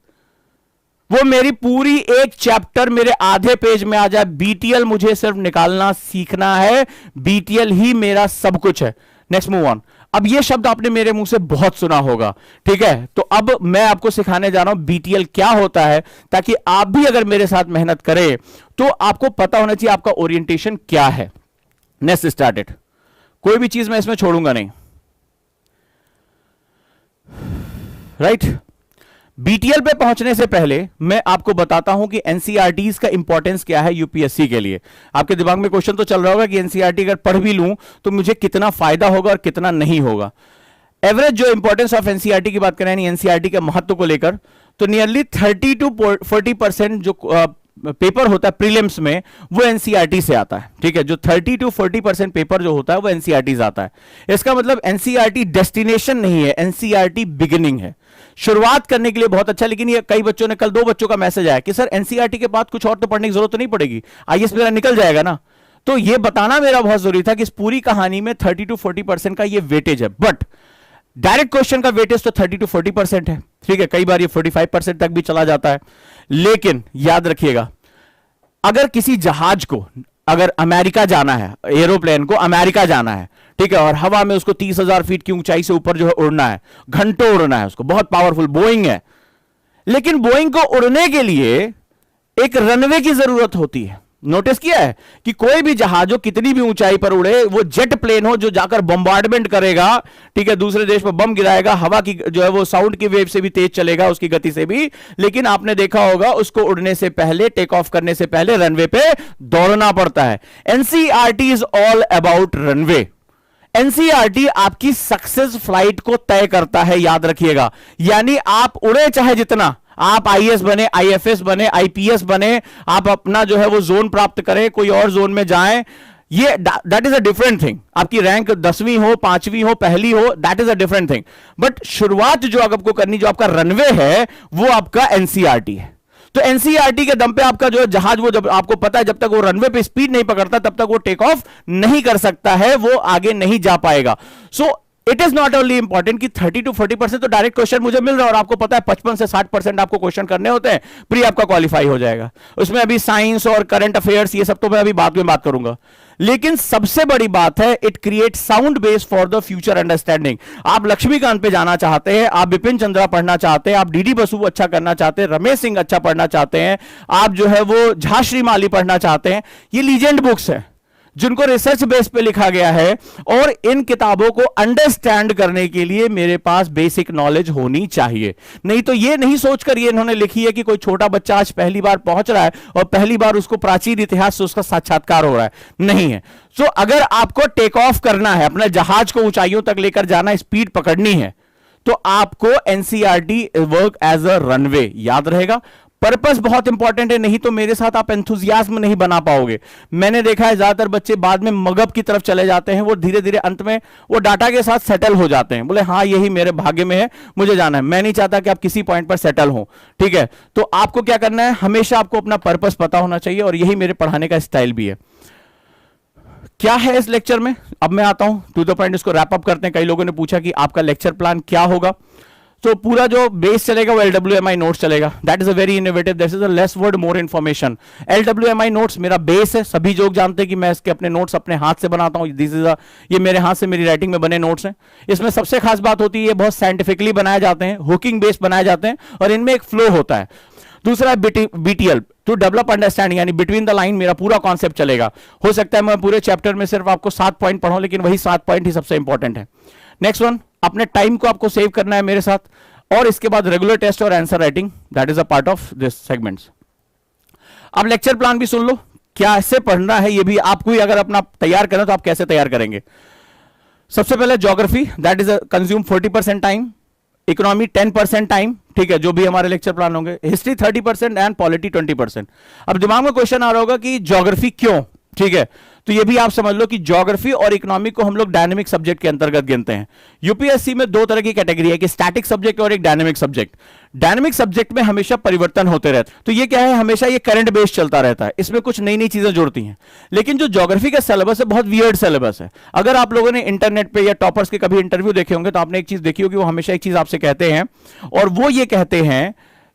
वो मेरी पूरी एक चैप्टर मेरे आधे पेज में आ जाए, BTL मुझे सिर्फ निकालना सीखना है, BTL ही मेरा सब कुछ है। Next move on. अब ये शब्द आपने मेरे मुंह से बहुत सुना होगा, ठीक है। तो अब मैं आपको सिखाने जा रहा हूं BTL क्या होता है, ताकि आप भी अगर मेरे साथ मेहनत करें तो आपको पता होना चाहिए आपका ओरिएंटेशन क्या है। नेक्स्ट स्टार्टेड, कोई भी चीज मैं इसमें छोड़ूंगा नहीं, राइट। BTL पे पहुंचने से पहले मैं आपको बताता हूं कि एनसीईआरटीज का इंपॉर्टेंस क्या है यूपीएससी के लिए। आपके दिमाग में क्वेश्चन तो चल रहा होगा कि एनसीईआरटी अगर पढ़ भी लूं तो मुझे कितना फायदा होगा और कितना नहीं होगा। एवरेज जो इंपॉर्टेंस ऑफ एनसीईआरटी की बात करें, एनसीईआरटी के महत्व को लेकर, तो नियरली 30 to 40% जो पेपर होता है प्रीलिम्स में वो एनसीईआरटी से आता है, ठीक है। जो 30 to 40% पेपर जो होता है वो एनसीईआरटी से आता है। इसका मतलब एनसीईआरटी डेस्टिनेशन नहीं है, एनसीईआरटी बिगिनिंग है, शुरुआत करने के लिए बहुत अच्छा। लेकिन ये कई बच्चों ने, कल 2 बच्चों का मैसेज आया कि सर एनसीईआरटी के बाद कुछ और तो पढ़ने की जरूरत तो नहीं पड़ेगी, आईएएस मेरा निकल जाएगा ना। तो ये बताना मेरा बहुत जरूरी था कि इस पूरी कहानी में 30 to 40% का ये वेटेज है। बट डायरेक्ट क्वेश्चन का वेटेज तो 30 to 40% है, ठीक है। कई बार ये 45% तक भी चला जाता है। लेकिन याद रखिएगा, अगर किसी जहाज को, अगर अमेरिका जाना है, एरोप्लेन को अमेरिका जाना है, ठीक है, और हवा में उसको 30,000 फीट की ऊंचाई से ऊपर जो है उड़ना है, घंटों उड़ना है उसको, बहुत पावरफुल बोइंग है। लेकिन बोइंग को उड़ने के लिए एक रनवे की जरूरत होती है। नोटिस किया है कि कोई भी जहाज जो कितनी भी ऊंचाई पर उड़े, वो जेट प्लेन हो जो जाकर बम्बार्डमेंट करेगा, ठीक है, दूसरे देश पर बम गिराएगा, हवा की जो है वो साउंड की वेव से भी तेज चलेगा, उसकी गति से भी। लेकिन आपने देखा होगा उसको उड़ने से पहले, टेक ऑफ करने से पहले रनवे पे दौड़ना पड़ता है। NCERT is all about runway. NCERT आपकी सक्सेस फ्लाइट को तय करता है, याद रखिएगा। यानी आप उड़े चाहे जितना, आप आईएएस बने, आईएफएस बने, आईपीएस बने, आप अपना जो है वो जोन प्राप्त करें, कोई और जोन में जाएं, ये that is a different thing. आपकी रैंक 10वीं हो, 5वीं हो, पहली हो, that is a different thing. But शुरुआत जो आपको करनी, जो आपका रनवे है, वो आपका एनसीईआरटी है। तो एनसीईआरटी के दम पे आपका जो जहाज, वो जब आपको पता है जब तक वो रनवे पे स्पीड नहीं पकड़ता तब तक वो टेक ऑफ नहीं कर सकता है, वो आगे नहीं जा पाएगा। So it is not only important कि 30 to 40% तो डायरेक्ट क्वेश्चन मुझे मिल रहा है, और आपको पता है 55 से 60% आपको क्वेश्चन करने होते हैं, प्री आपका क्वालिफाई हो जाएगा। उसमें अभी साइंस और करंट अफेयर्स ये सब तो मैं अभी बाद में बात करूंगा। लेकिन सबसे बड़ी बात है, it create sound base for the future understanding. आप लक्ष्मीकांत पे जाना चाहते हैं, आप बिपिन चंद्रा पढ़ना चाहते हैं, आप डीडी बसु अच्छा करना चाहते हैं, रमेश सिंह अच्छा पढ़ना चाहते हैं, आप जो है वो झाश्री माली पढ़ना चाहते हैं, ये लीजेंड बुक्स है जिनको रिसर्च बेस पे लिखा गया है, और इन किताबों को अंडरस्टैंड करने के लिए मेरे पास बेसिक नॉलेज होनी चाहिए। नहीं तो ये नहीं सोचकर ये इन्होंने लिखी है कि कोई छोटा बच्चा आज पहली बार पहुंच रहा है और पहली बार उसको प्राचीन इतिहास से उसका साक्षात्कार हो रहा है, नहीं है। सो अगर आपको टेक ऑफ करना है, अपने जहाज को ऊंचाइयों तक लेकर जाना, स्पीड पकड़नी है, तो आपको NCERT work as a runway, याद रहेगा। पर्पस बहुत इंपॉर्टेंट है, नहीं तो मेरे साथ आप एंथुजियाज्म नहीं बना पाओगे। मैंने देखा है ज्यादातर बच्चे बाद में मगब की तरफ चले जाते हैं, वो धीरे धीरे अंत में वो डाटा के साथ सेटल हो जाते हैं, बोले हाँ यही मेरे भाग्य में है, मुझे जाना है। मैं नहीं चाहता कि आप किसी पॉइंट पर सेटल हो, ठीक है। तो आपको क्या करना है, हमेशा आपको अपना पर्पस पता होना चाहिए, और यही मेरे पढ़ाने का स्टाइल भी है। क्या है इस लेक्चर में, अब मैं आता हूं टू द पॉइंट, इसको रैप अप करते हैं। कई लोगों ने पूछा कि आपका लेक्चर प्लान क्या होगा। तो पूरा जो बेस चलेगा वो LWMI नोट्स चलेगा, that is a very innovative, this is a less word more information. LWMI notes मेरा बेस है, सभी लोग जानते हैं कि मैं इसके अपने नोट्स अपने हाथ से बनाता हूं, दिस इज ये मेरे हाथ से मेरी राइटिंग में बने नोट्स हैं। इसमें सबसे खास बात होती है, ये बहुत साइंटिफिकली बनाए जाते हैं, हुकिंग बेस्ड बनाए जाते हैं, और इनमें एक फ्लो होता है। दूसरा है BTL, टू डेवलप अंडरस्टैंडिंग, यानी बिटवीन द लाइन मेरा पूरा कॉन्सेप्ट चलेगा। हो सकता है मैं पूरे चैप्टर में सिर्फ आपको 7 पॉइंट पढ़ाऊं, लेकिन वही 7 पॉइंट ही सबसे इंपॉर्टेंट है। नेक्स्ट वन, अपने टाइम को आपको सेव करना है मेरे साथ, और इसके बाद रेगुलर टेस्ट और answer writing, that is a part of this segments. अब लेक्चर प्लान भी सुन लो, कैसे पढ़ना है ये भी आपको ही अगर अपना तैयार करना तो आप कैसे तैयार करेंगे। सबसे पहले geography, that is consume 40% time, economy 10% time, ठीक है, जो भी हमारे लेक्चर प्लान होंगे। History 30% and polity 20%। अब दिमाग में क्वेश्चन आ रहा होगा कि ज्योग्राफी क्यों, ठीक है, तो ये भी आप समझ लो कि ज्योग्राफी और इकोनॉमी को हम लोग डायनेमिक सब्जेक्ट के अंतर्गत गिनते हैं। यूपीएससी में 2 तरह की कैटेगरी है, कि स्टैटिक सब्जेक्ट और एक डायनेमिक सब्जेक्ट। डायनेमिक सब्जेक्ट में हमेशा परिवर्तन होते रहते हैं, तो ये क्या है, हमेशा ये करंट बेस्ड चलता रहता है, इसमें कुछ नई नई चीजें जुड़ती हैं। लेकिन जो ज्योग्राफी का सिलेबस है बहुत वियर्ड सिलेबस है। अगर आप लोगों ने इंटरनेट पे या टॉपर्स के कभी इंटरव्यू देखे होंगे तो आपने एक चीज देखी होगी, वो हमेशा एक चीज आपसे कहते हैं, और वो ये कहते हैं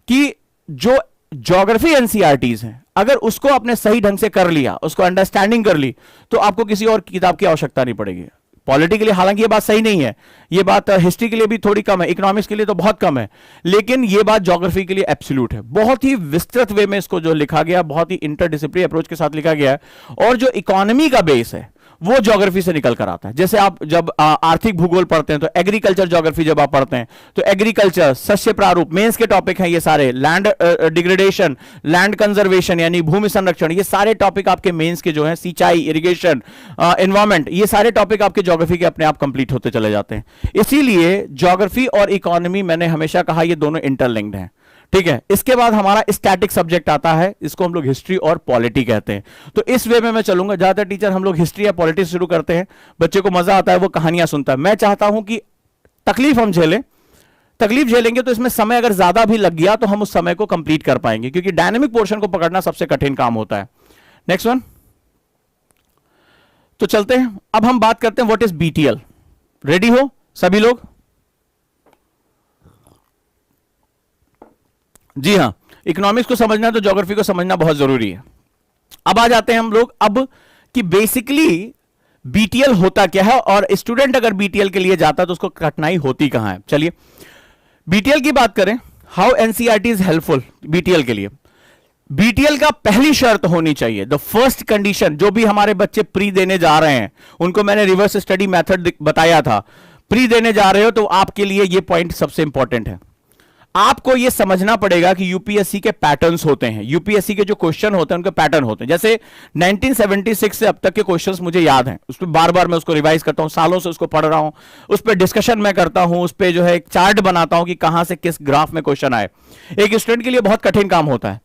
कि जो ज्योग्राफी एनसीईआरटीज हैं, अगर उसको आपने सही ढंग से कर लिया, उसको अंडरस्टैंडिंग कर ली, तो आपको किसी और किताब की आवश्यकता नहीं पड़ेगी। पॉलिटी के लिए हालांकि ये बात सही नहीं है, ये बात हिस्ट्री के लिए भी थोड़ी कम है, इकोनॉमिक्स के लिए तो बहुत कम है, लेकिन ये बात ज्योग्राफी के लिए एब्सोल्यूट है। बहुत ही विस्तृत वे में इसको जो लिखा गया, बहुत ही इंटरडिसिप्लिनरी अप्रोच के साथ लिखा गया है। और जो इकोनॉमी का बेस है वो ज्योग्राफी से निकल कर आता है। जैसे आप जब आर्थिक भूगोल पढ़ते हैं तो एग्रीकल्चर ज्योग्राफी जब आप पढ़ते हैं तो एग्रीकल्चर, शस्य प्रारूप, मेंस के टॉपिक हैं ये सारे, लैंड डिग्रेडेशन, लैंड कंजर्वेशन यानी भूमि संरक्षण, ये सारे टॉपिक आपके मेंस के जो हैं, सिंचाई, इरिगेशन, एनवायरमेंट, ये सारे टॉपिक आपके ज्योग्राफी के अपने आप कंप्लीट होते चले जाते हैं। इसीलिए ज्योग्राफी और इकोनॉमी, मैंने हमेशा कहा, ये दोनों इंटरलिंक्ड हैं, ठीक है। इसके बाद हमारा स्टैटिक सब्जेक्ट आता है, इसको हम लोग हिस्ट्री और पॉलिटी कहते हैं। तो इस वे में मैं चलूंगा। ज्यादातर टीचर हम लोग हिस्ट्री या पॉलिटी शुरू करते हैं, बच्चे को मजा आता है, वो कहानियां सुनता है। मैं चाहता हूं कि तकलीफ हम झेलें, तकलीफ झेलेंगे तो इसमें समय अगर ज्यादा भी लग गया तो हम उस समय को कंप्लीट कर पाएंगे, क्योंकि डायनेमिक पोर्शन को पकड़ना सबसे कठिन काम होता है। नेक्स्ट वन, तो चलते हैं, अब हम बात करते हैं व्हाट इज बीटीएल। रेडी हो सभी लोग? जी हां, इकोनॉमिक्स को समझना है तो ज्योग्राफी को समझना बहुत जरूरी है। अब आ जाते हैं हम लोग अब कि बेसिकली बीटीएल होता क्या है, और स्टूडेंट अगर बीटीएल के लिए जाता है तो उसको कठिनाई होती कहां है। चलिए बीटीएल की बात करें, how NCERT is helpful BTL के लिए। बीटीएल का पहली शर्त होनी चाहिए, द फर्स्ट कंडीशन, जो भी हमारे बच्चे प्री देने जा रहे हैं उनको मैंने रिवर्स स्टडी मेथड बताया था, प्री देने जा रहे हो तो आपके लिए यह पॉइंट सबसे इंपॉर्टेंट है। आपको यह समझना पड़ेगा कि यूपीएससी के पैटर्न्स होते हैं, यूपीएससी के जो क्वेश्चन होते हैं उनके पैटर्न होते हैं। जैसे 1976 से अब तक के क्वेश्चंस मुझे याद हैं, उस पर बार बार मैं उसको रिवाइज करता हूं, सालों से उसको पढ़ रहा हूं, उस पर डिस्कशन मैं करता हूं, उस पर जो है एक चार्ट बनाता हूं कि कहां से किस ग्राफ में क्वेश्चन आए। एक स्टूडेंट के लिए बहुत कठिन काम होता है।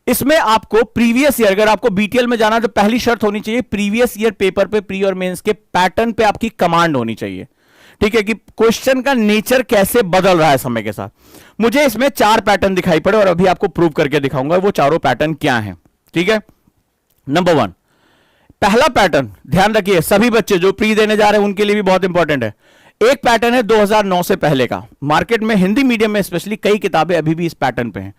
इसमें आपको प्रीवियस ईयर, अगर आपको बीटीएल में जाना तो पहली शर्त होनी चाहिए प्रीवियस ईयर पेपर पे, प्री और मेंस के पैटर्न पे आपकी कमांड होनी चाहिए। ठीक है, कि क्वेश्चन का नेचर कैसे बदल रहा है समय के साथ। मुझे इसमें 4 पैटर्न दिखाई पड़े और अभी आपको प्रूव करके दिखाऊंगा वो चारों पैटर्न क्या हैं। ठीक है, नंबर 1, पहला पैटर्न ध्यान रखिए, सभी बच्चे जो प्री देने जा रहे हैं उनके लिए भी बहुत इंपॉर्टेंट है। एक पैटर्न है 2009 से पहले का, मार्केट में हिंदी मीडियम में स्पेशली कई किताबें अभी भी इस पैटर्न पे हैं।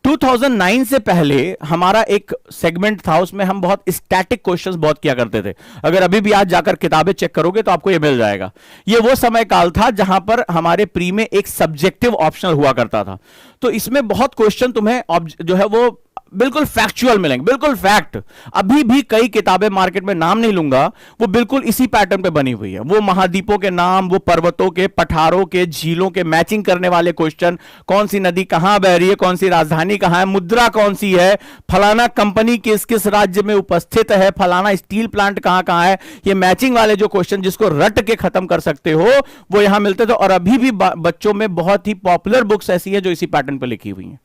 2009 से पहले हमारा एक सेगमेंट था, उसमें हम बहुत स्टैटिक क्वेश्चंस बहुत किया करते थे। अगर अभी भी आज जाकर किताबें चेक करोगे तो आपको ये मिल जाएगा। ये वो समय काल था जहां पर हमारे प्री में एक सब्जेक्टिव ऑप्शनल हुआ करता था, तो इसमें बहुत क्वेश्चन तुम्हें जो है वो बिल्कुल फैक्चुअल मिलेंगे, बिल्कुल फैक्ट। अभी भी कई किताबें मार्केट में, नाम नहीं लूंगा, वो बिल्कुल इसी पैटर्न पे बनी हुई है। वो महाद्वीपों के नाम, वो पर्वतों के, पठारों के, झीलों के मैचिंग करने वाले क्वेश्चन, कौन सी नदी कहां बह रही है, कौन सी राजधानी कहां है, मुद्रा कौन सी है, फलाना कंपनी किस किस राज्य में उपस्थित है, फलाना स्टील प्लांट कहां कहां है, ये मैचिंग वाले जो क्वेश्चन जिसको रट के खत्म कर सकते हो वो यहां मिलते थे। और अभी भी बच्चों में बहुत ही पॉपुलर बुक्स ऐसी है जो इसी पैटर्न पर लिखी हुई है।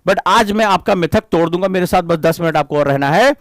बट आज मैं आपका मिथक तोड़ दूंगा, मेरे साथ बस 10 मिनट आपको और रहना है।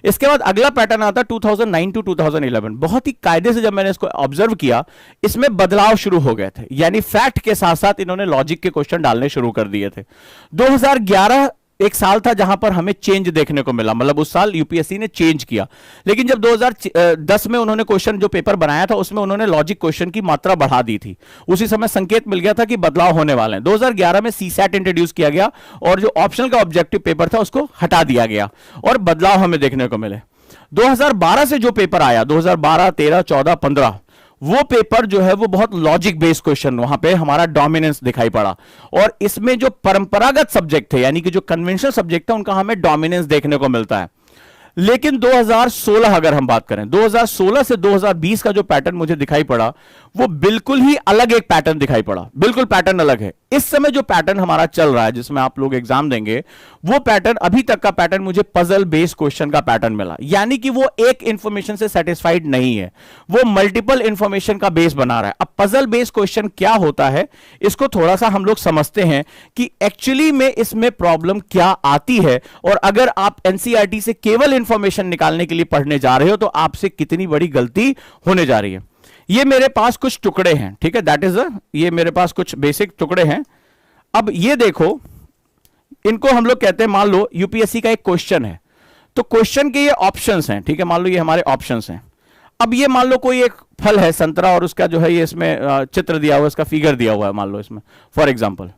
इसके बाद अगला पैटर्न आता है 2009 टू 2011। बहुत ही कायदे से जब मैंने इसको ऑब्जर्व किया, इसमें बदलाव शुरू हो गए थे, यानी फैक्ट के साथ साथ इन्होंने लॉजिक के क्वेश्चन डालने शुरू कर दिए थे। 2011 एक साल था जहां पर हमें चेंज देखने को मिला, मतलब उस साल यूपीएससी ने चेंज किया। लेकिन जब 2010 में उन्होंने क्वेश्चन जो पेपर बनाया था उसमें उन्होंने लॉजिक क्वेश्चन की मात्रा बढ़ा दी थी। उसी समय संकेत मिल गया था कि बदलाव होने वाले हैं। 2011 में सीसैट इंट्रोड्यूस किया गया और जो ऑप्शनल का ऑब्जेक्टिव पेपर था उसको हटा दिया गया और बदलाव हमें देखने को मिले। 2012 से जो पेपर आया, 2012, 13, 14, 15, वो पेपर जो है वो बहुत लॉजिक बेस्ड क्वेश्चन, वहां पे हमारा डोमिनेंस दिखाई पड़ा। और इसमें जो परंपरागत सब्जेक्ट थे, यानी कि जो कन्वेंशनल सब्जेक्ट था, उनका हमें डोमिनेंस देखने को मिलता है। लेकिन 2016 अगर हम बात करें, 2016 से 2020 का जो पैटर्न मुझे दिखाई पड़ा वो बिल्कुल ही अलग एक पैटर्न दिखाई पड़ा, बिल्कुल पैटर्न अलग है। इस समय जो पैटर्न हमारा चल रहा है, जिसमें आप लोग एग्जाम देंगे, वो पैटर्न, अभी तक का पैटर्न मुझे पजल बेस्ड क्वेश्चन का पैटर्न मिला। यानी कि वो एक इंफॉर्मेशन से सेटिस्फाइड नहीं है, वो मल्टीपल इंफॉर्मेशन का बेस बना रहा है। अब पजल बेस्ड क्वेश्चन क्या होता है, इसको थोड़ा सा हम लोग समझते हैं कि एक्चुअली में इसमें प्रॉब्लम क्या आती है। और अगर आप एनसीईआरटी से केवल इंफॉर्मेशन निकालने के लिए पढ़ने जा रहे हो तो आपसे कितनी बड़ी गलती होने जा रही है। ये मेरे पास कुछ टुकड़े हैं, ठीक है, दैट इज ये मेरे पास कुछ बेसिक टुकड़े हैं। अब ये देखो, इनको हम लोग कहते हैं, मान लो यूपीएससी का एक क्वेश्चन है, तो क्वेश्चन के ये ऑप्शंस हैं, ठीक है, मान लो ये हमारे ऑप्शंस हैं। अब ये मान लो कोई एक फल है, संतरा, और उसका जो है ये इसमें चित्र दिया हुआ है, इसका फिगर दिया हुआ है, मान लो इसमें फॉर एग्जाम्पल।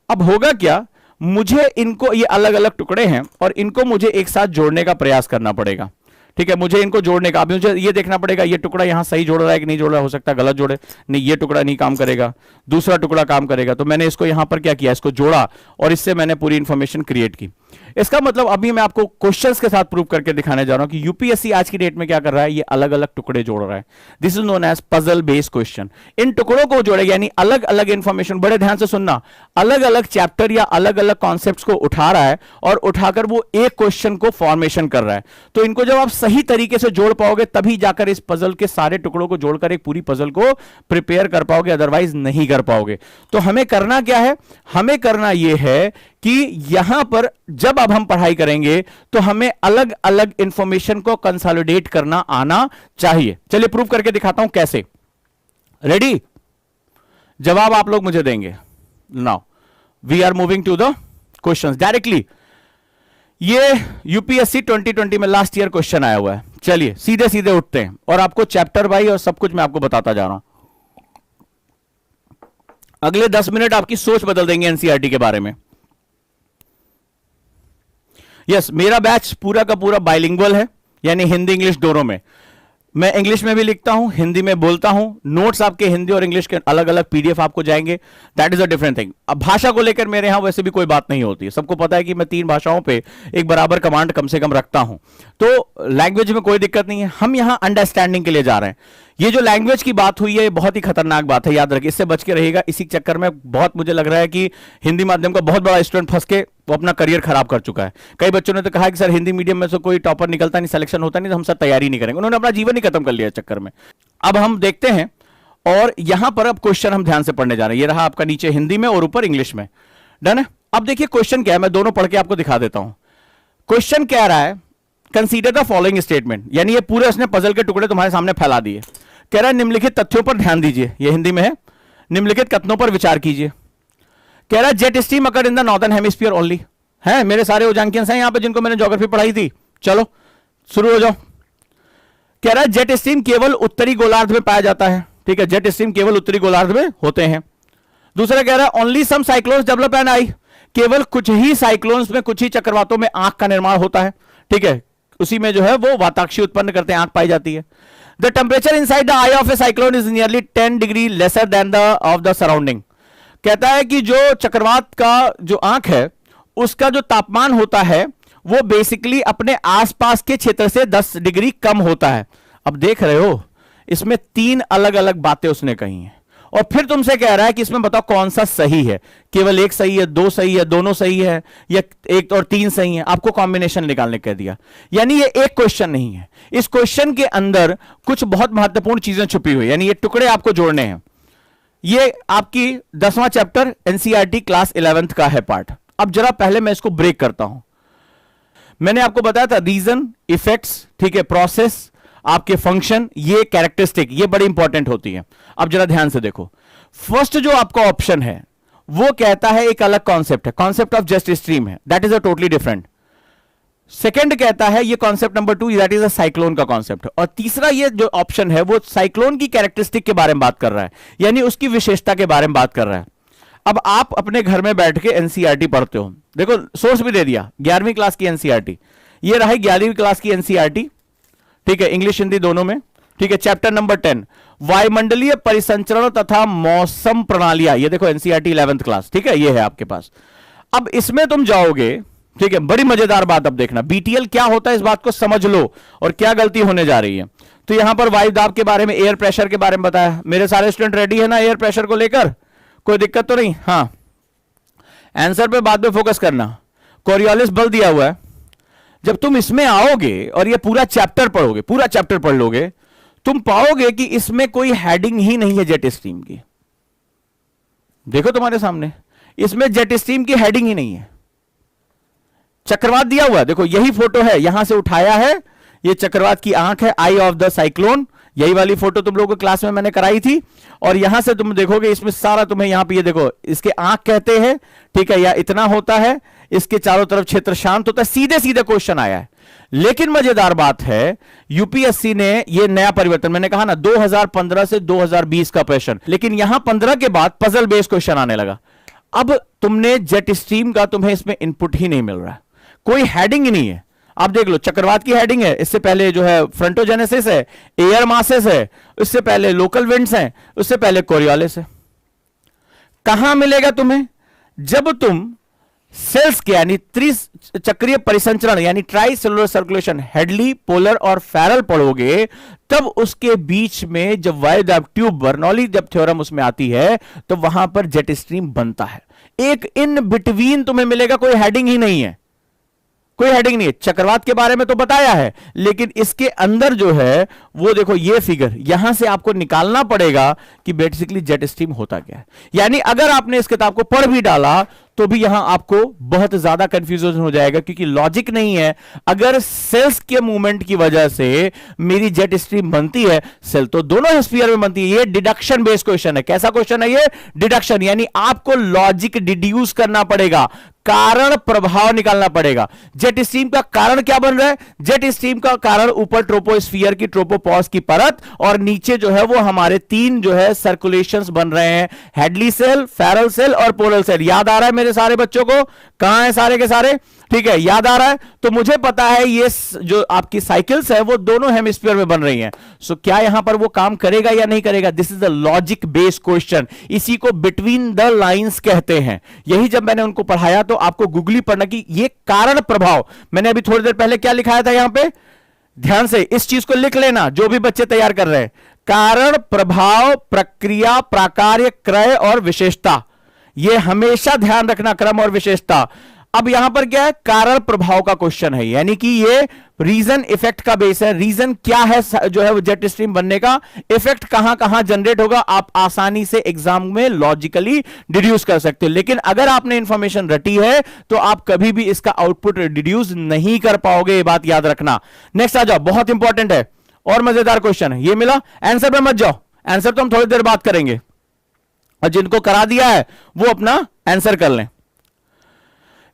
अब होगा क्या, मुझे इनको, ये अलग अलग टुकड़े हैं और इनको मुझे एक साथ जोड़ने का प्रयास करना पड़ेगा। ठीक है, मुझे इनको जोड़ने का, अभी मुझे ये देखना पड़ेगा ये टुकड़ा यहां सही जोड़ रहा है कि नहीं जोड़ रहा है, हो सकता है गलत जोड़े, नहीं ये टुकड़ा नहीं काम करेगा, दूसरा टुकड़ा काम करेगा। तो मैंने इसको यहां पर क्या किया, इसको जोड़ा और इससे मैंने पूरी इंफॉर्मेशन क्रिएट की। इसका मतलब अभी मैं आपको क्वेश्चंस के साथ प्रूव करके दिखाने जा रहा हूं कि यूपीएससी आज की डेट में क्या कर रहा है, ये अलग अलग टुकड़े जोड़ रहा है। This is known as puzzle based question. इन टुकड़ों को जोड़ेगा, यानी अलग अलग इंफॉर्मेशन, बड़े ध्यान से सुनना, अलग अलग चैप्टर या अलग अलग कॉन्सेप्ट्स को उठा रहा है और उठाकर वो एक क्वेश्चन को फॉर्मेशन कर रहा है। तो इनको जब आप सही तरीके से जोड़ पाओगे तभी जाकर इस पजल के सारे टुकड़ों को जोड़कर एक पूरी पजल को प्रिपेयर कर पाओगे, अदरवाइज नहीं कर पाओगे। तो हमें करना क्या है, हमें करना यह है कि यहां पर जब अब हम पढ़ाई करेंगे तो हमें अलग अलग इंफॉर्मेशन को कंसोलिडेट करना आना चाहिए। चलिए प्रूव करके दिखाता हूं कैसे। रेडी, जवाब आप लोग मुझे देंगे। Now we are moving to the questions directly. ये यूपीएससी 2020 में लास्ट ईयर क्वेश्चन आया हुआ है। चलिए सीधे सीधे उठते हैं और आपको चैप्टर वाइज और सब कुछ मैं आपको बताता जा रहा हूं। अगले 10 मिनट आपकी सोच बदल देंगे एनसीईआरटी के बारे में। यस, मेरा बैच पूरा का पूरा बाइलिंगुअल है, यानी हिंदी इंग्लिश दोनों में। मैं इंग्लिश में भी लिखता हूं, हिंदी में बोलता हूं। नोट्स आपके हिंदी और इंग्लिश के अलग अलग पीडीएफ आपको जाएंगे, that is a different thing. अब भाषा को लेकर मेरे यहां वैसे भी कोई बात नहीं होती है, सबको पता है कि मैं 3 भाषाओं पे एक बराबर कमांड कम से कम रखता हूं, तो लैंग्वेज में कोई दिक्कत नहीं है। हम यहां अंडरस्टैंडिंग के लिए जा रहे हैं। ये जो लैंग्वेज की बात हुई है ये बहुत ही खतरनाक बात है, याद रखिए, इससे बच के रहिएगा। इसी चक्कर में बहुत मुझे लग रहा है कि हिंदी माध्यम का बहुत बड़ा स्टूडेंट फंस के वो अपना करियर खराब कर चुका है। कई बच्चों ने तो कहा कि सर हिंदी मीडियम में से कोई टॉपर निकलता नहीं, सिलेक्शन होता नहीं, तो हम सर तैयारी नहीं करेंगे। उन्होंने अपना जीवन ही खत्म कर लिया चक्कर में। अब हम देखते हैं, और यहां पर अब क्वेश्चन हम ध्यान से पढ़ने जा रहे हैं। ये रहा आपका नीचे हिंदी में और ऊपर इंग्लिश में, डन है। अब देखिए क्वेश्चन क्या है, मैं दोनों पढ़ के आपको दिखा देता हूं। क्वेश्चन कह रहा है कंसीडर द फॉलोइंग स्टेटमेंट, यानी ये पूरे उसने पजल के टुकड़े तुम्हारे सामने फैला दिए। कह रहा है निम्नलिखित तथ्यों पर ध्यान दीजिए, ये हिंदी में है, निम्नलिखित कथनों पर विचार कीजिए। कह रहा है jet stream occur in the northern hemisphere only, है मेरे सारे ओजांकियंस हैं यहां पे जिनको मैंने ज्योग्राफी पढ़ाई थी, चलो शुरू हो जाओ। कह रहा है जेट स्ट्रीम केवल उत्तरी गोलार्ध में पाया जाता है, ठीक है, जेट स्ट्रीम केवल उत्तरी गोलार्ध में होते हैं। दूसरा कह रहा है only some cyclones develop and I, केवल कुछ ही साइक्लोन्स में, कुछ ही चक्रवातों में आंख का निर्माण होता है, ठीक है, उसी में जो है वो वाताक्षी उत्पन्न करते हैं, आंख पाई जाती है। The temperature inside the I of A cyclone is nearly 10 degree lesser than the of the surrounding. कहता है कि जो चक्रवात का जो आंख है उसका जो तापमान होता है वो बेसिकली अपने आसपास के क्षेत्र से 10 डिग्री कम होता है। अब देख रहे हो इसमें 3 अलग अलग बातें उसने कही हैं, और फिर तुमसे कह रहा है कि इसमें बताओ कौन सा सही है, केवल एक सही है, 2 सही है, दोनों सही है, या 1 और 3 सही है, आपको कॉम्बिनेशन निकालने कह दिया। यानी ये एक क्वेश्चन नहीं है, इस क्वेश्चन के अंदर कुछ बहुत महत्वपूर्ण चीजें छुपी हुई, यानी ये टुकड़े आपको जोड़ने हैं। ये आपकी 10वां चैप्टर एनसीईआरटी क्लास 11th का है पार्ट। अब जरा पहले मैं इसको ब्रेक करता हूं। मैंने आपको बताया था रीजन, इफेक्ट्स, ठीक है, प्रोसेस, आपके फंक्शन, ये कैरेक्टरिस्टिक, ये बड़ी इंपॉर्टेंट होती है। अब जरा ध्यान से देखो, फर्स्ट जो आपका ऑप्शन है वो कहता है एक अलग कॉन्सेप्ट है, कॉन्सेप्ट ऑफ जेट स्ट्रीम है, that is a totally different. Second कहता है ये concept number 2, that is a cyclone का कॉन्सेप्ट। और तीसरा ये जो ऑप्शन है वो साइक्लोन की कैरेक्टरिस्टिक के बारे में बात कर रहा है, यानी उसकी विशेषता के बारे में बात कर रहा है। अब आप अपने घर में बैठ के एनसीईआरटी पढ़ते हो, देखो सोर्स भी दे दिया, 11वीं क्लास की एनसीईआरटी, ये रहा 11वीं क्लास की एनसीईआरटी, ठीक है, इंग्लिश हिंदी दोनों में, ठीक है। चैप्टर नंबर 10 वायुमंडलीय परिसंचरण तथा मौसम प्रणालियां, ये देखो एनसीईआरटी 11th क्लास, ठीक है, ये है आपके पास। अब इसमें तुम जाओगे, ठीक है, बड़ी मजेदार बात, अब देखना बीटीएल क्या होता है इस बात को समझ लो और क्या गलती होने जा रही है। तो यहां पर वायु दाब के बारे में, एयर प्रेशर के बारे में बताया। मेरे सारे स्टूडेंट रेडी है ना एयर प्रेशर को लेकर, कोई दिक्कत तो नहीं? हाँ, आंसर पे बाद में फोकस करना। कोरियोलिस बल दिया हुआ है, जब तुम इसमें आओगे और ये पूरा चैप्टर पढ़ोगे, पूरा चैप्टर पढ़ लोगे, तुम पाओगे कि इसमें कोई हेडिंग ही नहीं है जेट स्ट्रीम की। देखो तुम्हारे सामने, इसमें जेट स्ट्रीम की हेडिंग ही नहीं है। चक्रवात दिया हुआ है, देखो यही फोटो है, यहां से उठाया है, ये चक्रवात की आंख है, आई ऑफ द साइक्लोन, यही वाली फोटो तुम लोगों को क्लास में मैंने कराई थी। और यहां से तुम देखोगे इसमें सारा तुम्हें यहां पे, ये देखो इसके आंख कहते हैं, ठीक है, या इतना होता है, इसके चारों तरफ क्षेत्र शांत होता है, सीधे सीधे क्वेश्चन आया है। लेकिन मजेदार बात है यूपीएससी ने ये नया परिवर्तन, मैंने कहा ना 2015 से 2020 का प्रश्न, लेकिन यहां 15 के बाद पजल बेस्ड क्वेश्चन आने लगा। अब तुमने जेट स्ट्रीम का तुम्हें इसमें इनपुट ही नहीं मिल रहा है, कोई हेडिंग ही नहीं है। आप देख लो, चक्रवात की हेडिंग है, इससे पहले जो है फ्रंटोजेनेसिस है, एयर मासेस है, इससे पहले लोकल विंड्स हैं, उससे पहले कोरियोलिस है। कहां मिलेगा तुम्हें? जब तुम सेल्स के यानी त्रिचक्रीय परिसंचरण यानी tricellular circulation, Hadley, polar और फैरल पढ़ोगे, तब उसके बीच में जब वायुदाब ट्यूब बर्नौली जब थ्योरम उसमें आती है तो वहां पर जेट स्ट्रीम बनता है। एक इन बिटवीन तुम्हें मिलेगा, कोई हेडिंग ही नहीं है, कोई हेडिंग नहीं है। चक्रवात के बारे में तो बताया है, लेकिन इसके अंदर जो है वो देखो ये फिगर, यहां से आपको निकालना पड़ेगा कि बेसिकली जेट स्ट्रीम होता क्या है। यानी अगर आपने इस किताब को पढ़ भी डाला तो भी यहां आपको बहुत ज्यादा कंफ्यूजन हो जाएगा, क्योंकि लॉजिक नहीं है। अगर सेल्स के मूवमेंट की वजह से मेरी जेट स्ट्रीम बनती है, सेल तो दोनों हेमिस्फीयर में बनती है। ये डिडक्शन बेस्ड क्वेश्चन है। कैसा क्वेश्चन है ये? डिडक्शन, यानी आपको लॉजिक डिड्यूस करना पड़ेगा, कारण प्रभाव निकालना पड़ेगा। जेट स्ट्रीम का कारण क्या बन रहा है? जेट स्ट्रीम का कारण ऊपर ट्रोपोस्फियर की ट्रोपोपॉज की परत, और नीचे जो है वो हमारे 3 जो है सर्कुलेशंस बन रहे हैं, हेडली सेल, फैरल सेल और पोलर सेल। याद आ रहा है मेरे सारे बच्चों को? कहां है सारे के सारे? ठीक है, याद आ रहा है? तो मुझे पता है ये जो आपकी साइकिल्स है वो दोनों हेमिस्फीयर में बन रही हैं। सो क्या यहां पर वो काम करेगा या नहीं करेगा? This is the logic based question, इसी को बिटवीन द लाइंस कहते हैं। यही जब मैंने उनको पढ़ाया तो आपको गूगली पढ़ना कि ये कारण प्रभाव, मैंने अभी थोड़ी देर पहले क्या लिखाया था यहां पे, ध्यान से इस चीज को लिख लेना जो भी बच्चे तैयार कर रहे हैं। कारण प्रभाव, प्रक्रिया, प्राकार्य, क्रय और विशेषता, ये हमेशा ध्यान रखना, क्रम और विशेषता। अब यहां पर क्या है, कारण प्रभाव का क्वेश्चन है, यानी कि ये रीजन इफेक्ट का बेस है। रीजन क्या है जो है जेट स्ट्रीम बनने का, इफेक्ट कहां कहां जनरेट होगा, आप आसानी से एग्जाम में लॉजिकली डिड्यूस कर सकते हो। लेकिन अगर आपने इंफॉर्मेशन रटी है तो आप कभी भी इसका आउटपुट डिड्यूस नहीं कर पाओगे, ये बात याद रखना। नेक्स्ट आ जाओ, बहुत इंपॉर्टेंट है और मजेदार क्वेश्चन है, ये मिला। आंसर पे मत जाओ, आंसर तो हम थोड़ी देर बात करेंगे, और जिनको करा दिया है वो अपना आंसर कर लें।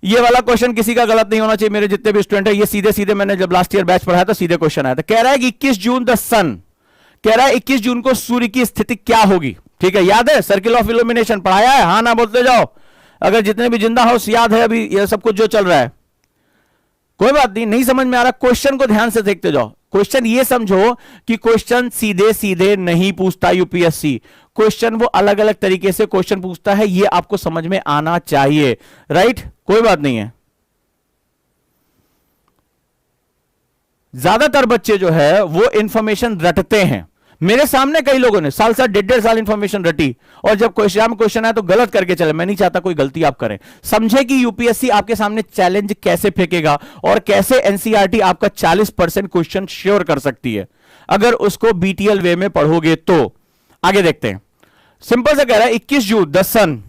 ये वाला क्वेश्चन किसी का गलत नहीं होना चाहिए, मेरे जितने भी स्टूडेंट है, ये सीधे सीधे मैंने जब लास्ट ईयर बैच पढ़ाया तो सीधे क्वेश्चन आया था। कह रहा है कि 21 जून द सन, कह रहा है 21 जून को सूर्य की स्थिति क्या होगी। ठीक है, याद है सर्किल ऑफ इल्यूमिनेशन पढ़ाया है, हाँ ना बोलते जाओ। अगर जितने भी जिंदा हाउस याद है अभी ये सब कुछ जो चल रहा है, कोई बात नहीं, नहीं समझ में आ रहा, क्वेश्चन को ध्यान से देखते जाओ। क्वेश्चन ये समझो कि क्वेश्चन सीधे सीधे नहीं पूछता यूपीएससी, क्वेश्चन वो अलग अलग तरीके से क्वेश्चन पूछता है, ये आपको समझ में आना चाहिए, राइट। कोई बात नहीं है। ज्यादातर बच्चे जो है वो इंफॉर्मेशन रटते हैं, मेरे सामने कई लोगों ने साल साल 1.5 साल इंफॉर्मेशन रटी, और जब क्वेश्चन आया तो गलत करके चले। मैं नहीं चाहता कोई गलती आप करें, समझे कि यूपीएससी आपके सामने चैलेंज कैसे फेंकेगा और कैसे एनसीईआरटी आपका 40% क्वेश्चन श्योर कर सकती है अगर उसको बीटीएल वे में पढ़ोगे तो। आगे देखते हैं, सिंपल से कह रहा है 21 जून द सन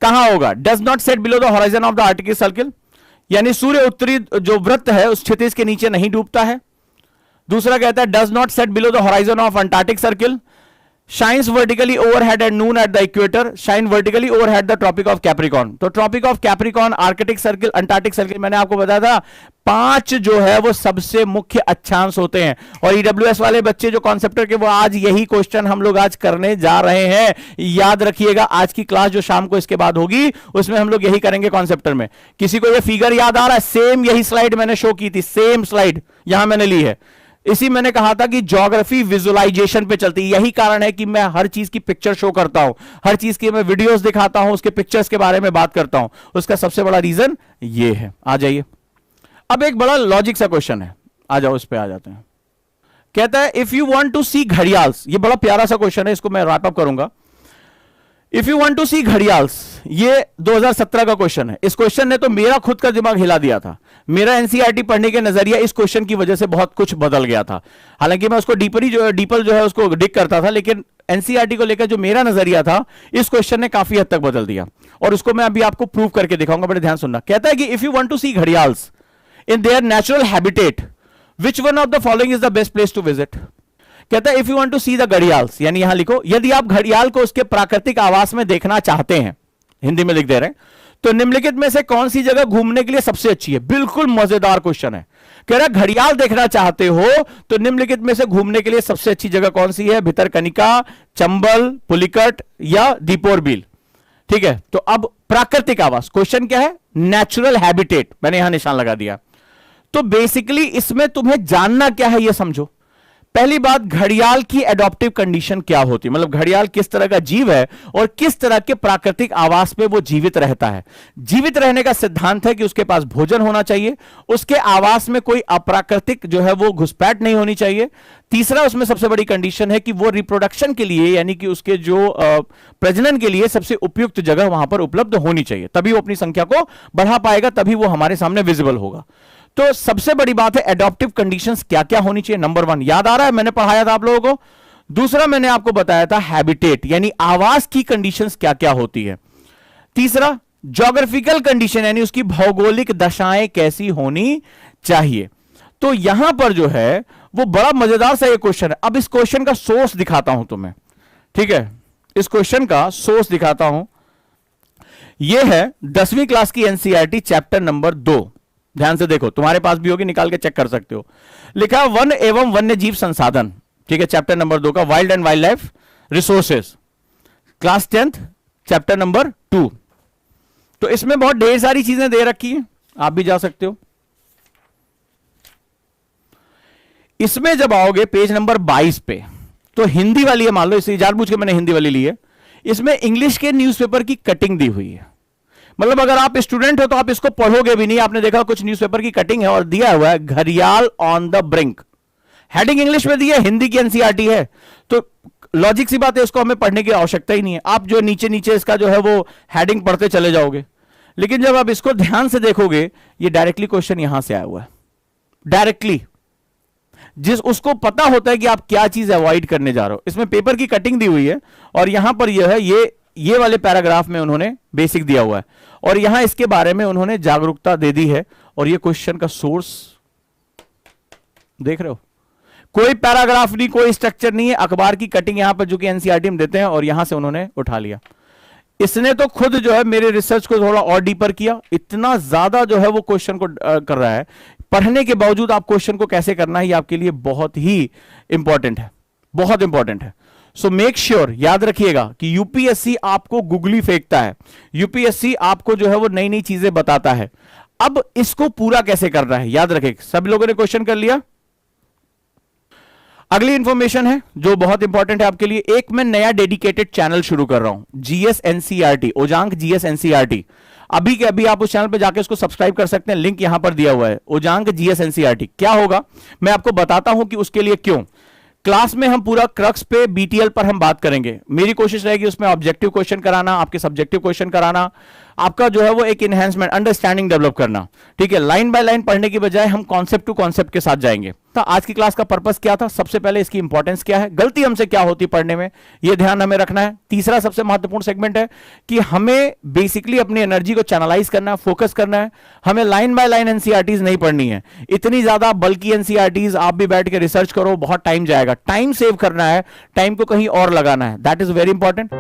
कहां होगा, does not set below the horizon of the article circle, यानी सूर्य उत्तरी जो वृत्त है उस क्षितिज के नीचे नहीं डूबता है। दूसरा कहता है does not set below the horizon of Antarctic Circle, shines vertically overhead at noon at the equator, shine vertically overhead the Tropic of Capricorn. तो Tropic of Capricorn, Arctic Circle, Antarctic Circle, मैंने आपको बताया था 5 जो है वो सबसे मुख्य अक्षांश होते हैं। और ईडब्ल्यूएस वाले बच्चे जो कॉन्सेप्टर के, वो आज यही क्वेश्चन हम लोग आज करने जा रहे हैं, याद रखिएगा। आज की क्लास जो शाम को इसके बाद होगी उसमें हम लोग यही करेंगे कॉन्सेप्टर में। किसी को ये फिगर याद आ रहा है, सेम यही स्लाइड मैंने शो की थी, सेम स्लाइड यहां मैंने ली है। इसी मैंने कहा था कि ज्योग्राफी विजुअलाइजेशन पे चलती है, यही कारण है कि मैं हर चीज की पिक्चर शो करता हूं, हर चीज की मैं वीडियोस दिखाता हूं, उसके पिक्चर्स के बारे में बात करता हूं। उसका सबसे बड़ा रीजन ये है। आ जाइए, अब एक बड़ा लॉजिक सा क्वेश्चन है, आ जाओ इस पे आ जाते हैं। कहता है if you want to see gharials, ये बड़ा प्यारा सा क्वेश्चन है, इसको मैं रैप अप करूंगा। If you want to see gharials, ये 2017 का क्वेश्चन है। इस क्वेश्चन ने तो मेरा खुद का दिमाग हिला दिया था, मेरा एनसीईआरटी पढ़ने के नजरिया इस क्वेश्चन की वजह से बहुत कुछ बदल गया था। हालांकि मैं उसको डीपर जो है उसको डिग करता था, लेकिन एनसीईआरटी को लेकर जो मेरा नजरिया था इस क्वेश्चन ने काफी हद तक बदल दिया, और उसको मैं अभी आपको प्रूव करके दिखाऊंगा, बड़े ध्यान सुनना। कहता है कि if you want to see gharials in their natural habitat, which one of the following is the best place to visit. कहता है if you want to see the gharials, यानी यहां लिखो, यदि आप घड़ियाल को उसके प्राकृतिक आवास में देखना चाहते हैं, हिंदी में लिख दे रहे हैं, तो निम्नलिखित में से कौन सी जगह घूमने के लिए सबसे अच्छी है। बिल्कुल मजेदार क्वेश्चन है, कह रहा है घड़ियाल देखना चाहते हो तो निम्नलिखित में से घूमने के लिए सबसे अच्छी जगह कौन सी है, भितरकनिका, चंबल, पुलिकट या दीपोर बिल। ठीक है, तो अब प्राकृतिक आवास, क्वेश्चन क्या है, नेचुरल हैबिटेट, मैंने यहां निशान लगा दिया। तो बेसिकली इसमें तुम्हें जानना क्या है, यह समझो। पहली बात, घड़ियाल की एडॉप्टिव कंडीशन क्या होती है, मतलब घड़ियाल किस तरह का जीव है और किस तरह के प्राकृतिक आवास में वो जीवित रहता है। जीवित रहने का सिद्धांत है कि उसके पास भोजन होना चाहिए, उसके आवास में कोई अप्राकृतिक जो है वो घुसपैठ नहीं होनी चाहिए। तीसरा, उसमें सबसे बड़ी कंडीशन है कि वो रिप्रोडक्शन के लिए, यानी कि उसके जो प्रजनन के लिए सबसे उपयुक्त जगह वहां पर उपलब्ध होनी चाहिए, तभी वो अपनी संख्या को बढ़ा पाएगा, तभी वो हमारे सामने विजिबल होगा। तो सबसे बड़ी बात है एडॉप्टिव कंडीशंस क्या क्या होनी चाहिए। नंबर 1 याद आ रहा है, मैंने पढ़ाया था आप लोगों को। दूसरा, मैंने आपको बताया था हैबिटेट, यानी आवास की कंडीशंस क्या क्या होती है। तीसरा, ज्योग्राफिकल कंडीशन, यानी उसकी भौगोलिक दशाएं कैसी होनी चाहिए। तो यहां पर जो है वो बड़ा मजेदार सा ये क्वेश्चन है। अब इस क्वेश्चन का सोर्स दिखाता हूं तुम्हें, ठीक है, इस क्वेश्चन का सोर्स दिखाता हूं। यह है 10वीं क्लास की एनसीईआरटी चैप्टर नंबर 2। ध्यान से देखो, तुम्हारे पास भी होगी, निकाल के चेक कर सकते हो। लिखा वन एवं वन्य जीव संसाधन, ठीक है, चैप्टर नंबर 2 का, wild and wild life resources, class 10th chapter number 2। तो इसमें बहुत ढेर सारी चीजें दे रखी है, आप भी जा सकते हो। इसमें जब आओगे पेज नंबर 22 पे, तो हिंदी वाली है, मान लो इसे जानबूझ के मैंने हिंदी वाली ली है। इसमें इंग्लिश के न्यूज़पेपर की कटिंग दी हुई है, मतलब अगर आप स्टूडेंट हो तो आप इसको पढ़ोगे भी नहीं। आपने देखा कुछ न्यूज़पेपर की कटिंग है और दिया हुआ है घड़ियाल on the brink, heading English में दी है, हिंदी की एनसीईआरटी है, तो लॉजिक सी बात है, इसको हमें पढ़ने की आवश्यकता ही नहीं है। आप जो नीचे नीचे इसका जो है वो हेडिंग पढ़ते चले जाओगे। लेकिन जब आप इसको ध्यान से देखोगे, ये डायरेक्टली क्वेश्चन यहां से आया हुआ है, डायरेक्टली। जिस उसको पता होता है कि आप क्या चीज अवॉइड करने जा रहे हो। इसमें पेपर की कटिंग दी हुई है और यहां पर यह है, ये वाले पैराग्राफ में उन्होंने बेसिक दिया हुआ है और यहां इसके बारे में उन्होंने जागरूकता दे दी है। और ये क्वेश्चन का सोर्स देख रहे हो, कोई पैराग्राफ नहीं, कोई स्ट्रक्चर नहीं है, अखबार की कटिंग यहां पर जो कि एनसीईआरटी में देते हैं और यहां से उन्होंने उठा लिया। इसने तो खुद जो है मेरे रिसर्च को थोड़ा और डीपर किया, इतना ज्यादा जो है वो क्वेश्चन को कर रहा है। पढ़ने के बावजूद आप क्वेश्चन को कैसे करना है, ये आपके लिए बहुत ही इंपॉर्टेंट है, बहुत इंपॉर्टेंट है। सो मेक श्योर, याद रखिएगा कि यूपीएससी आपको गुगली फेंकता है, यूपीएससी आपको जो है वो नई नई चीजें बताता है। अब इसको पूरा कैसे करना है, याद रखें। सभी लोगों ने क्वेश्चन कर लिया। अगली इंफॉर्मेशन है जो बहुत इंपॉर्टेंट है आपके लिए। एक मैं नया डेडिकेटेड चैनल शुरू कर रहा हूं, जीएस एनसीईआरटी, ओजांग जीएस एनसीईआरटी। अभी के अभी आप उस चैनल पर जाकर इसको सब्सक्राइब कर सकते हैं, लिंक यहां पर दिया हुआ है, ओजांग जीएस एनसीईआरटी। क्या होगा मैं आपको बताता हूं कि उसके लिए क्यों। क्लास में हम पूरा क्रक्स पे बीटीएल पर हम बात करेंगे। मेरी कोशिश रहेगी उसमें ऑब्जेक्टिव क्वेश्चन कराना, आपके सब्जेक्टिव क्वेश्चन कराना, आपका जो है वो एक एनहांसमेंट, अंडरस्टैंडिंग डेवलप करना। ठीक है, लाइन बाय लाइन पढ़ने की बजाय हम कॉन्सेप्ट टू कॉन्सेप्ट के साथ जाएंगे। तो आज की क्लास का पर्पस क्या था, सबसे पहले इसकी इंपॉर्टेंस क्या है, गलती हमसे क्या होती पढ़ने में, यह ध्यान हमें रखना है। तीसरा सबसे महत्वपूर्ण सेगमेंट है कि हमें बेसिकली अपनी एनर्जी को चैनलाइज करना है, फोकस करना है। हमें लाइन बाय लाइन एनसीईआरटीज नहीं पढ़नी है, इतनी ज्यादा बल्कि एनसीईआरटीज आप भी बैठ के रिसर्च करो, बहुत टाइम जाएगा। टाइम सेव करना है, टाइम को कहीं और लगाना है, दैट इज वेरी इंपॉर्टेंट।